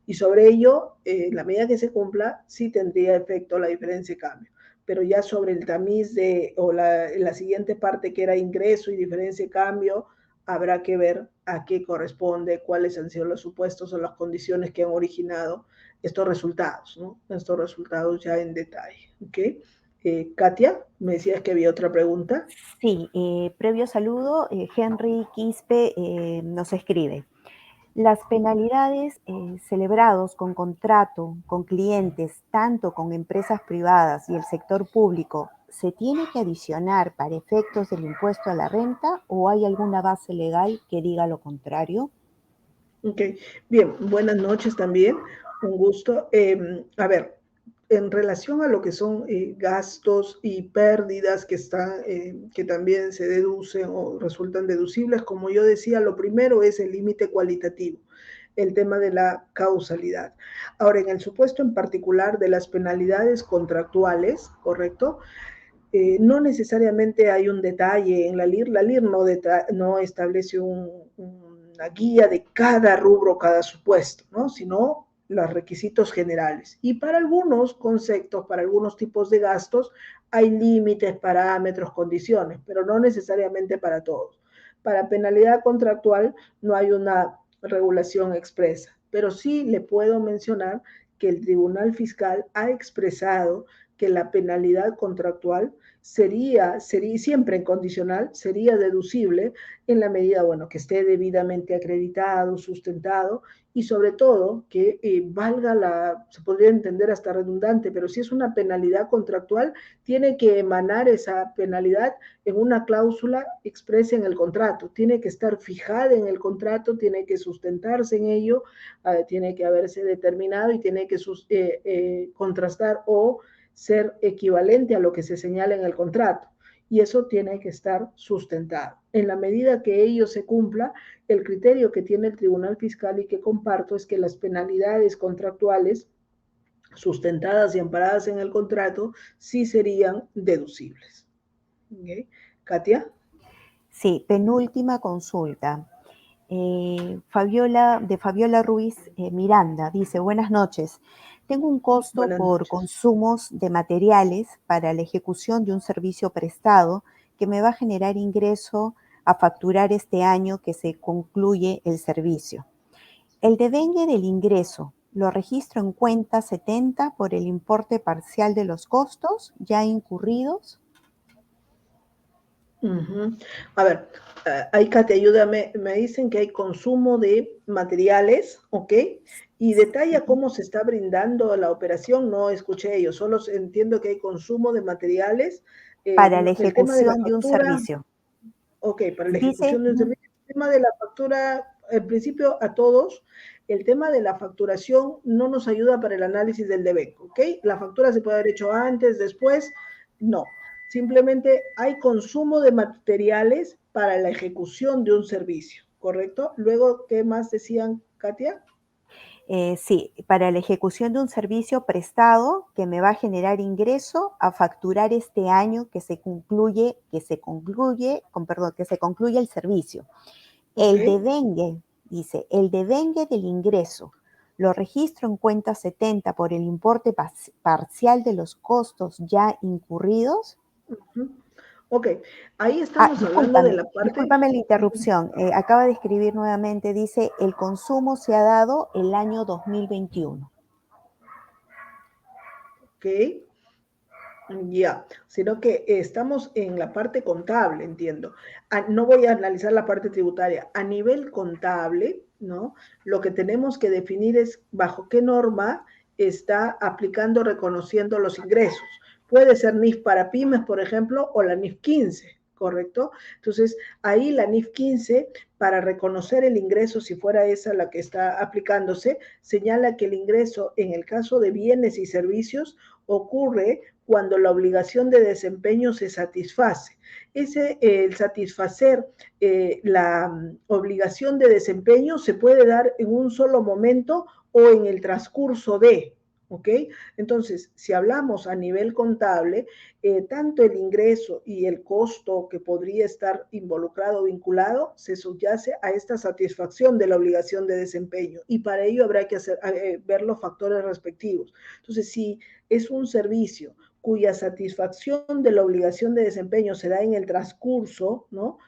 Y sobre ello, en la medida que se cumpla, sí tendría efecto la diferencia de cambio. Pero ya sobre el tamiz o la siguiente parte que era ingreso y diferencia de cambio, habrá que ver a qué corresponde, cuáles han sido los supuestos o las condiciones que han originado estos resultados, ¿no? Estos resultados ya en detalle, ¿ok? Katia, me decías que había otra pregunta. Sí, previo saludo, Henry Quispe nos escribe. Las penalidades celebrados con contrato con clientes, tanto con empresas privadas y el sector público, ¿se tiene que adicionar para efectos del impuesto a la renta o hay alguna base legal que diga lo contrario? Ok, bien, buenas noches también, un gusto. A ver, en relación a lo que son gastos y pérdidas que también se deducen o resultan deducibles, como yo decía, lo primero es el límite cualitativo, el tema de la causalidad. Ahora, en el supuesto en particular de las penalidades contractuales, ¿correcto? No necesariamente hay un detalle en la LIR no establece una guía de cada rubro, cada supuesto, ¿no? Sino los requisitos generales. Y para algunos conceptos, para algunos tipos de gastos, hay límites, parámetros, condiciones, pero no necesariamente para todos. Para penalidad contractual no hay una regulación expresa, pero sí le puedo mencionar que el Tribunal Fiscal ha expresado que la penalidad contractual sería siempre en condicional, sería deducible en la medida, bueno, que esté debidamente acreditado, sustentado y sobre todo que se podría entender hasta redundante, pero si es una penalidad contractual, tiene que emanar esa penalidad en una cláusula expresa en el contrato, tiene que estar fijada en el contrato, tiene que sustentarse en ello, tiene que haberse determinado y tiene que contrastar o ser equivalente a lo que se señala en el contrato. y eso tiene que estar sustentado. En la medida que ello se cumpla, el criterio que tiene el Tribunal Fiscal y que comparto es que las penalidades contractuales sustentadas y amparadas en el contrato sí serían deducibles. ¿Okay? Katia. Sí, penúltima consulta. Fabiola Ruiz Miranda dice, buenas noches. Tengo un costo Buenas por noches. consumos de materiales para la ejecución de un servicio prestado que me va a generar ingreso a facturar este año que se concluye el servicio. El devengue del ingreso lo registro en cuenta 70 por el importe parcial de los costos ya incurridos. A ver, ahí Katy, ayúdame. Me dicen que hay consumo de materiales, ¿ok? Y detalla cómo se está brindando la operación. No escuché yo, solo entiendo que hay consumo de materiales. Para la El tema de la ejecución de un factura, servicio. ok, para la Dice, ejecución de un servicio. El tema de la factura, en principio a todos, el tema de la facturación no nos ayuda para el análisis del deber, ¿ok? La factura se puede haber hecho antes, después, no. Simplemente hay consumo de materiales para la ejecución de un servicio, ¿correcto? Luego, ¿qué más decían, Katia? sí, para la ejecución de un servicio prestado que me va a generar ingreso a facturar este año que se concluye el servicio. Ok. El devengue, dice, el devengue del ingreso lo registro en cuenta 70 por el importe parcial de los costos ya incurridos. Uh-huh. Ok, ahí estamos hablando de la parte. Discúlpame la interrupción. Acaba de escribir nuevamente, dice, el consumo se ha dado el año 2021. Ok, ya, sino que estamos en la parte contable, entiendo. No voy a analizar la parte tributaria. A nivel contable, ¿no? Lo que tenemos que definir es bajo qué norma está aplicando, reconociendo los ingresos. Puede ser NIF para pymes, por ejemplo, o la NIF 15, ¿correcto? Entonces, ahí la NIF 15, para reconocer el ingreso, si fuera esa la que está aplicándose, señala que el ingreso en el caso de bienes y servicios ocurre cuando la obligación de desempeño se satisface. El satisfacer la obligación de desempeño se puede dar en un solo momento o en el transcurso de, ¿ok? Entonces, si hablamos a nivel contable, tanto el ingreso y el costo que podría estar involucrado o vinculado se subyace a esta satisfacción de la obligación de desempeño y para ello habrá que ver los factores respectivos. Entonces, si es un servicio cuya satisfacción de la obligación de desempeño se da en el transcurso, ¿no?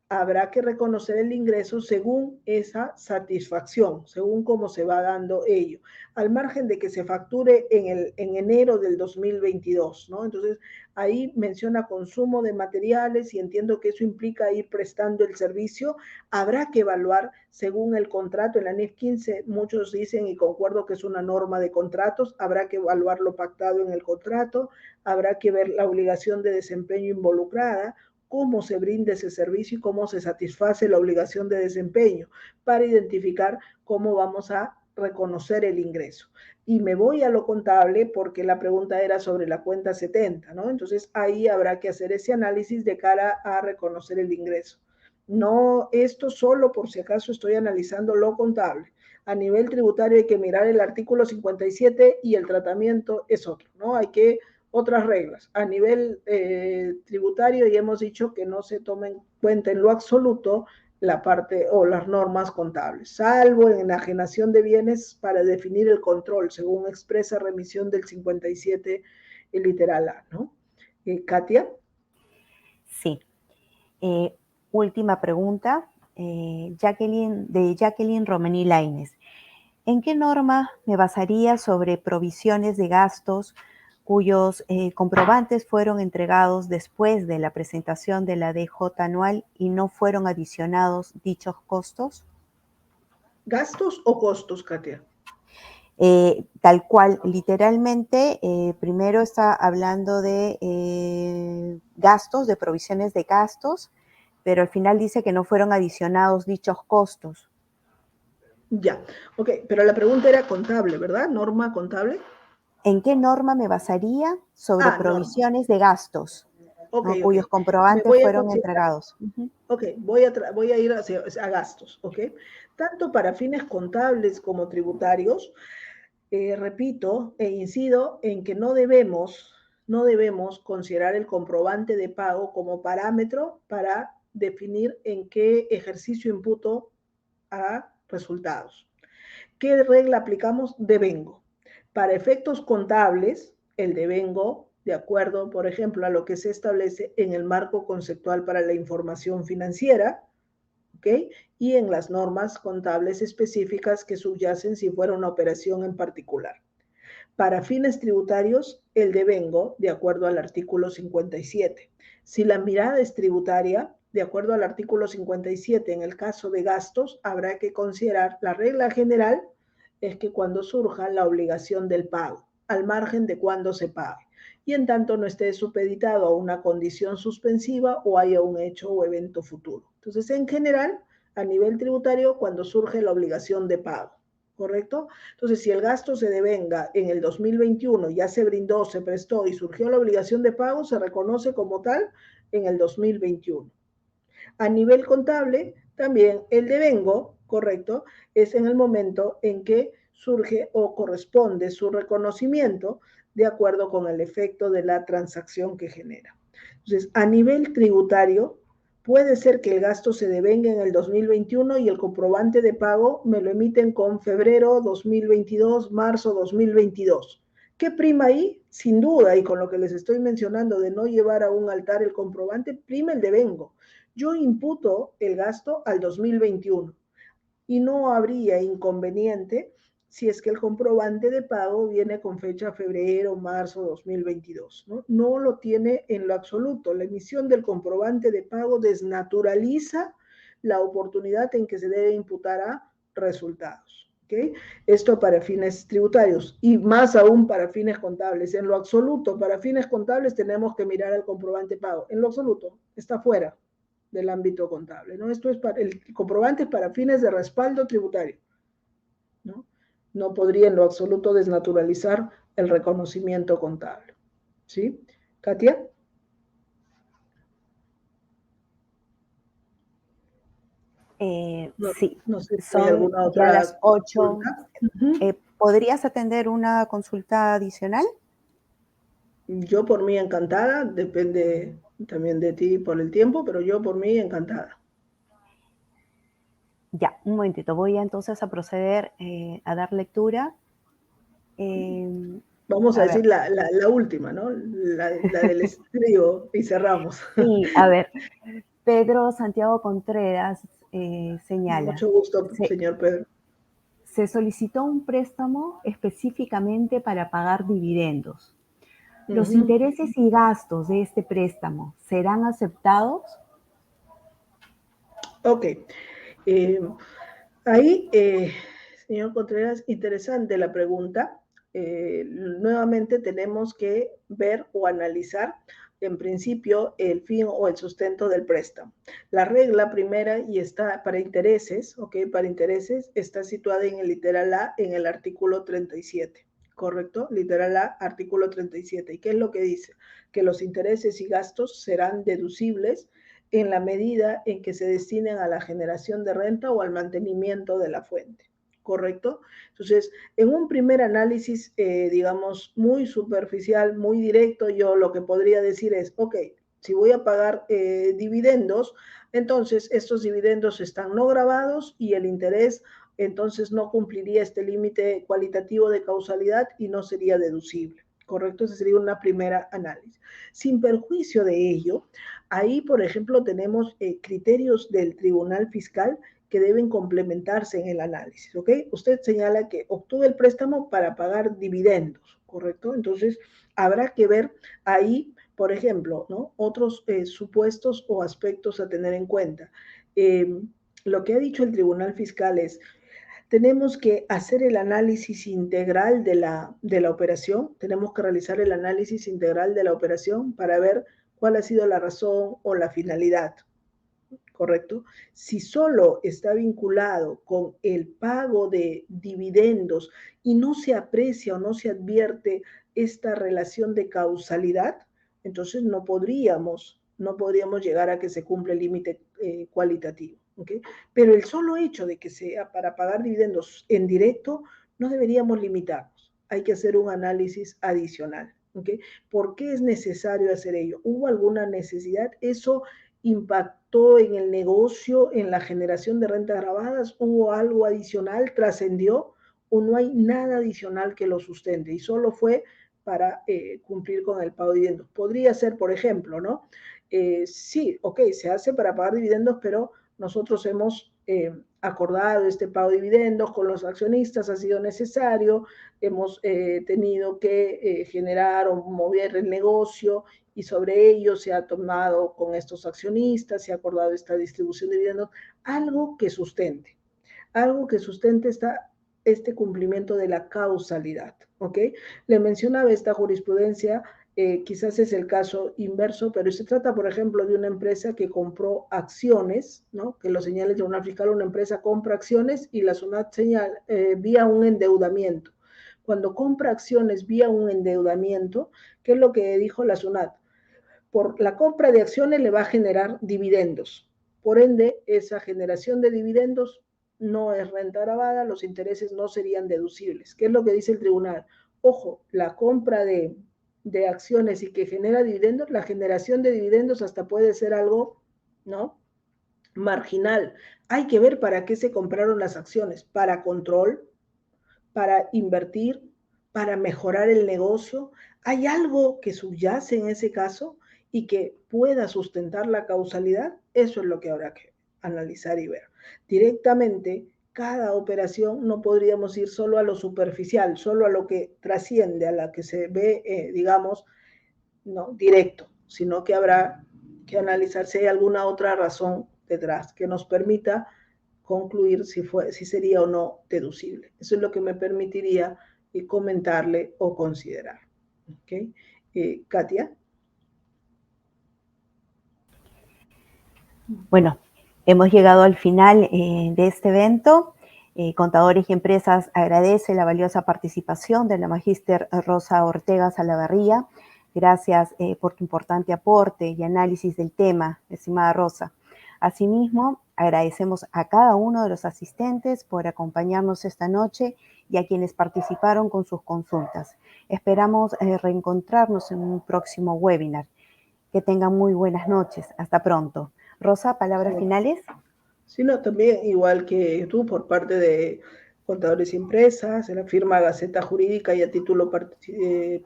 Habrá que reconocer el ingreso según esa satisfacción, según cómo se va dando ello, al margen de que se facture en enero del 2022, ¿no? Entonces, ahí menciona consumo de materiales y entiendo que eso implica ir prestando el servicio. Habrá que evaluar según el contrato. En la NIF 15 muchos dicen, y concuerdo que es una norma de contratos, habrá que evaluar lo pactado en el contrato, habrá que ver la obligación de desempeño involucrada, cómo se brinda ese servicio y cómo se satisface la obligación de desempeño para identificar cómo vamos a reconocer el ingreso. Y me voy a lo contable porque la pregunta era sobre la cuenta 70, ¿no? Entonces ahí habrá que hacer ese análisis de cara a reconocer el ingreso. No, esto solo por si acaso estoy analizando lo contable. A nivel tributario hay que mirar el artículo 57 y el tratamiento es otro, ¿no? Hay que otras reglas. A nivel tributario ya hemos dicho que no se toma en cuenta en lo absoluto la parte o las normas contables, salvo en enajenación de bienes para definir el control, según expresa remisión del 57, el literal A, ¿no? Katia. Sí. Última pregunta, Jacqueline Romaní Lainez. ¿En qué norma me basaría sobre provisiones de gastos cuyos comprobantes fueron entregados después de la presentación de la DJ anual y no fueron adicionados dichos costos? ¿Gastos o costos, Katia? Tal cual, literalmente, primero está hablando de gastos, de provisiones de gastos, pero al final dice que no fueron adicionados dichos costos. Ya, ok, pero la pregunta era contable, ¿verdad? Norma contable. ¿En qué norma me basaría sobre Norma. provisiones de gastos? Ok, ¿no? ok. Cuyos Me comprobantes voy a fueron considerar. entregados. Ujú. Ok, voy a ir a gastos, ¿ok? Tanto para fines contables como tributarios, repito e incido en que no debemos considerar el comprobante de pago como parámetro para definir en qué ejercicio imputo a resultados. ¿Qué regla aplicamos? Devengo. Para efectos contables, el devengo, de acuerdo, por ejemplo, a lo que se establece en el marco conceptual para la información financiera, ¿ok? Y en las normas contables específicas que subyacen si fuera una operación en particular. Para fines tributarios, el devengo, de acuerdo al artículo 57. Si la mirada es tributaria, de acuerdo al artículo 57, en el caso de gastos, habrá que considerar la regla general es que cuando surja la obligación del pago, al margen de cuándo se pague, y en tanto no esté supeditado a una condición suspensiva o haya un hecho o evento futuro. Entonces, en general, a nivel tributario, cuando surge la obligación de pago. ¿Correcto? Entonces, si el gasto se devenga en el 2021, ya se brindó, se prestó y surgió la obligación de pago, se reconoce como tal en el 2021. A nivel contable, también el devengo, correcto, es en el momento en que surge o corresponde su reconocimiento de acuerdo con el efecto de la transacción que genera. Entonces, a nivel tributario, puede ser que el gasto se devenga en el 2021 y el comprobante de pago me lo emiten con febrero 2022, marzo 2022. ¿Qué prima ahí? Sin duda, y con lo que les estoy mencionando de no llevar a un altar el comprobante, prima el devengo. Yo imputo el gasto al 2021 y no habría inconveniente si es que el comprobante de pago viene con fecha febrero, marzo 2022. No lo tiene en lo absoluto. La emisión del comprobante de pago desnaturaliza la oportunidad en que se debe imputar a resultados. ¿Okay? Esto para fines tributarios y más aún para fines contables. En lo absoluto, para fines contables tenemos que mirar el comprobante de pago. En lo absoluto, está fuera del ámbito contable, ¿no? Esto es para el comprobante para fines de respaldo tributario, ¿no? No podría en lo absoluto desnaturalizar el reconocimiento contable, ¿sí? Katia. No, Sí, no sé si hay son alguna ya las otra 8. consulta. Uh-huh. ¿Podrías atender una consulta adicional? Yo por mí encantada, depende también de ti por el tiempo, pero yo por mí encantada. Ya, un momentito. Voy entonces a proceder a dar lectura. Vamos a A ver, decir la última, ¿no? La del estribo y cerramos. sí, a ver. Pedro Santiago Contreras señala, Mucho gusto, se, señor Pedro. se solicitó un préstamo específicamente para pagar dividendos. ¿Los Uh-huh. intereses y gastos de este préstamo serán aceptados? Ok. Eh, ahí, señor Contreras, interesante la pregunta. Nuevamente tenemos que ver o analizar en principio el fin o el sustento del préstamo. La regla primera y está para intereses, ¿ok? Para intereses está situada en el literal A en el artículo 37. ¿Correcto? Literal A, artículo 37. ¿Y qué es lo que dice? Que los intereses y gastos serán deducibles en la medida en que se destinen a la generación de renta o al mantenimiento de la fuente. ¿Correcto? Entonces, en un primer análisis, digamos, muy superficial, muy directo, yo lo que podría decir es, ok, si voy a pagar dividendos, entonces estos dividendos están no grabados y el interés entonces no cumpliría este límite cualitativo de causalidad y no sería deducible. ¿Correcto? Ese sería una primera análisis. Sin perjuicio de ello, ahí, por ejemplo, tenemos criterios del Tribunal Fiscal que deben complementarse en el análisis, ¿ok? Usted señala que obtuvo el préstamo para pagar dividendos, ¿correcto? Entonces, habrá que ver ahí, por ejemplo, ¿no? Otros supuestos o aspectos a tener en cuenta. Lo que ha dicho el Tribunal Fiscal es, tenemos que hacer el análisis integral de la operación, tenemos que realizar el análisis integral de la operación para ver cuál ha sido la razón o la finalidad, ¿correcto? Si solo está vinculado con el pago de dividendos y no se aprecia o no se advierte esta relación de causalidad, Entonces no podríamos llegar a que se cumpla el límite cualitativo. ¿Okay? Pero el solo hecho de que sea para pagar dividendos en directo, no deberíamos limitarnos. Hay que hacer un análisis adicional. ¿Okay? ¿Por qué es necesario hacer ello? ¿Hubo alguna necesidad? ¿Eso impactó en el negocio, en la generación de rentas grabadas? ¿Hubo algo adicional? ¿Trascendió? ¿O no hay nada adicional que lo sustente? Y solo fue para cumplir con el pago de dividendos. Podría ser, por ejemplo, ¿no? Sí, ok, se hace para pagar dividendos, pero nosotros hemos acordado este pago de dividendos con los accionistas, ha sido necesario, hemos tenido que generar o mover el negocio y sobre ello se ha tomado con estos accionistas, se ha acordado esta distribución de dividendos, algo que sustente este cumplimiento de la causalidad, ¿ok? Le mencionaba esta jurisprudencia, quizás es el caso inverso, pero se trata, por ejemplo, de una empresa que compró acciones, ¿no? Que lo señala el Tribunal Fiscal, una empresa compra acciones y la SUNAT señala vía un endeudamiento. Cuando compra acciones vía un endeudamiento, ¿qué es lo que dijo la SUNAT? Por la compra de acciones le va a generar dividendos. Por ende, esa generación de dividendos no es renta grabada, los intereses no serían deducibles. ¿Qué es lo que dice el tribunal? Ojo, la compra de acciones y que genera dividendos, la generación de dividendos hasta puede ser algo, ¿no? Marginal. Hay que ver para qué se compraron las acciones, para control, para invertir, para mejorar el negocio. ¿Hay algo que subyace en ese caso y que pueda sustentar la causalidad? Eso es lo que habrá que analizar y ver. Directamente, cada operación no podríamos ir solo a lo superficial, solo a lo que trasciende, a la que se ve, digamos, no directo, sino que habrá que analizar si hay alguna otra razón detrás que nos permita concluir si sería o no deducible. Eso es lo que me permitiría comentarle o considerar. ¿Okay? Katia. Bueno, hemos llegado al final de este evento. Contadores y Empresas agradece la valiosa participación de la magíster Rosa Ortega Salaverría. Gracias por tu importante aporte y análisis del tema, estimada Rosa. Asimismo, agradecemos a cada uno de los asistentes por acompañarnos esta noche y a quienes participaron con sus consultas. Esperamos reencontrarnos en un próximo webinar. Que tengan muy buenas noches. Hasta pronto. Rosa, palabras finales. Sino también, igual que tú, por parte de Contadores y Empresas, de la firma Gaceta Jurídica y a título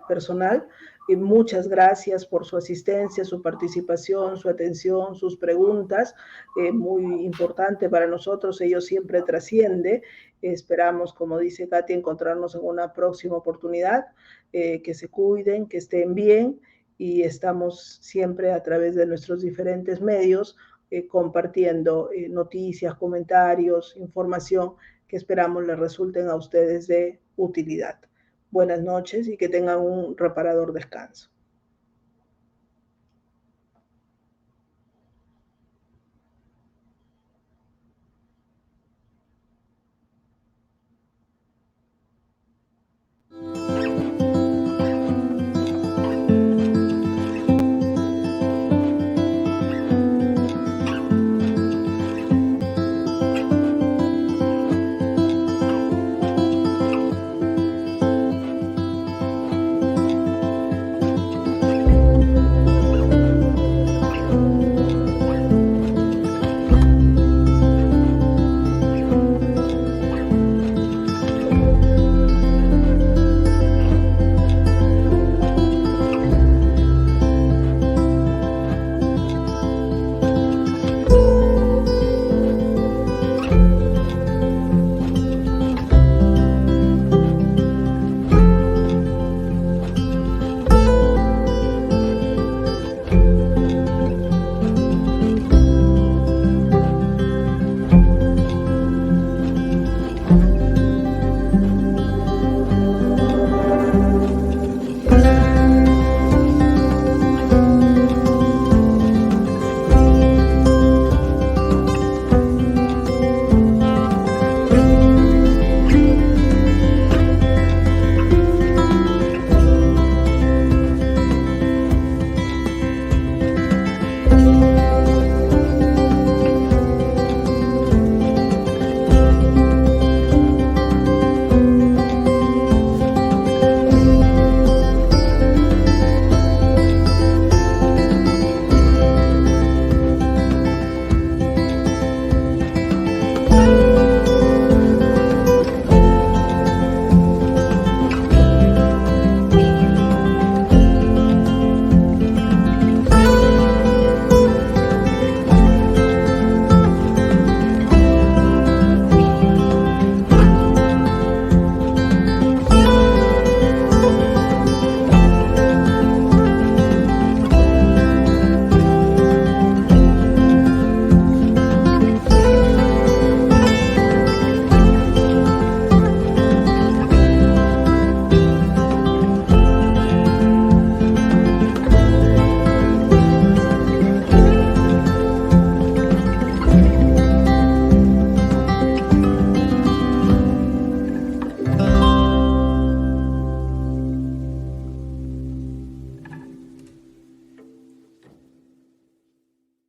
personal, muchas gracias por su asistencia, su participación, su atención, sus preguntas, muy importante para nosotros, ello siempre trasciende. Esperamos, como dice Katy, encontrarnos en una próxima oportunidad, que se cuiden, que estén bien y estamos siempre a través de nuestros diferentes medios compartiendo noticias, comentarios, información que esperamos les resulten a ustedes de utilidad. Buenas noches y que tengan un reparador descanso.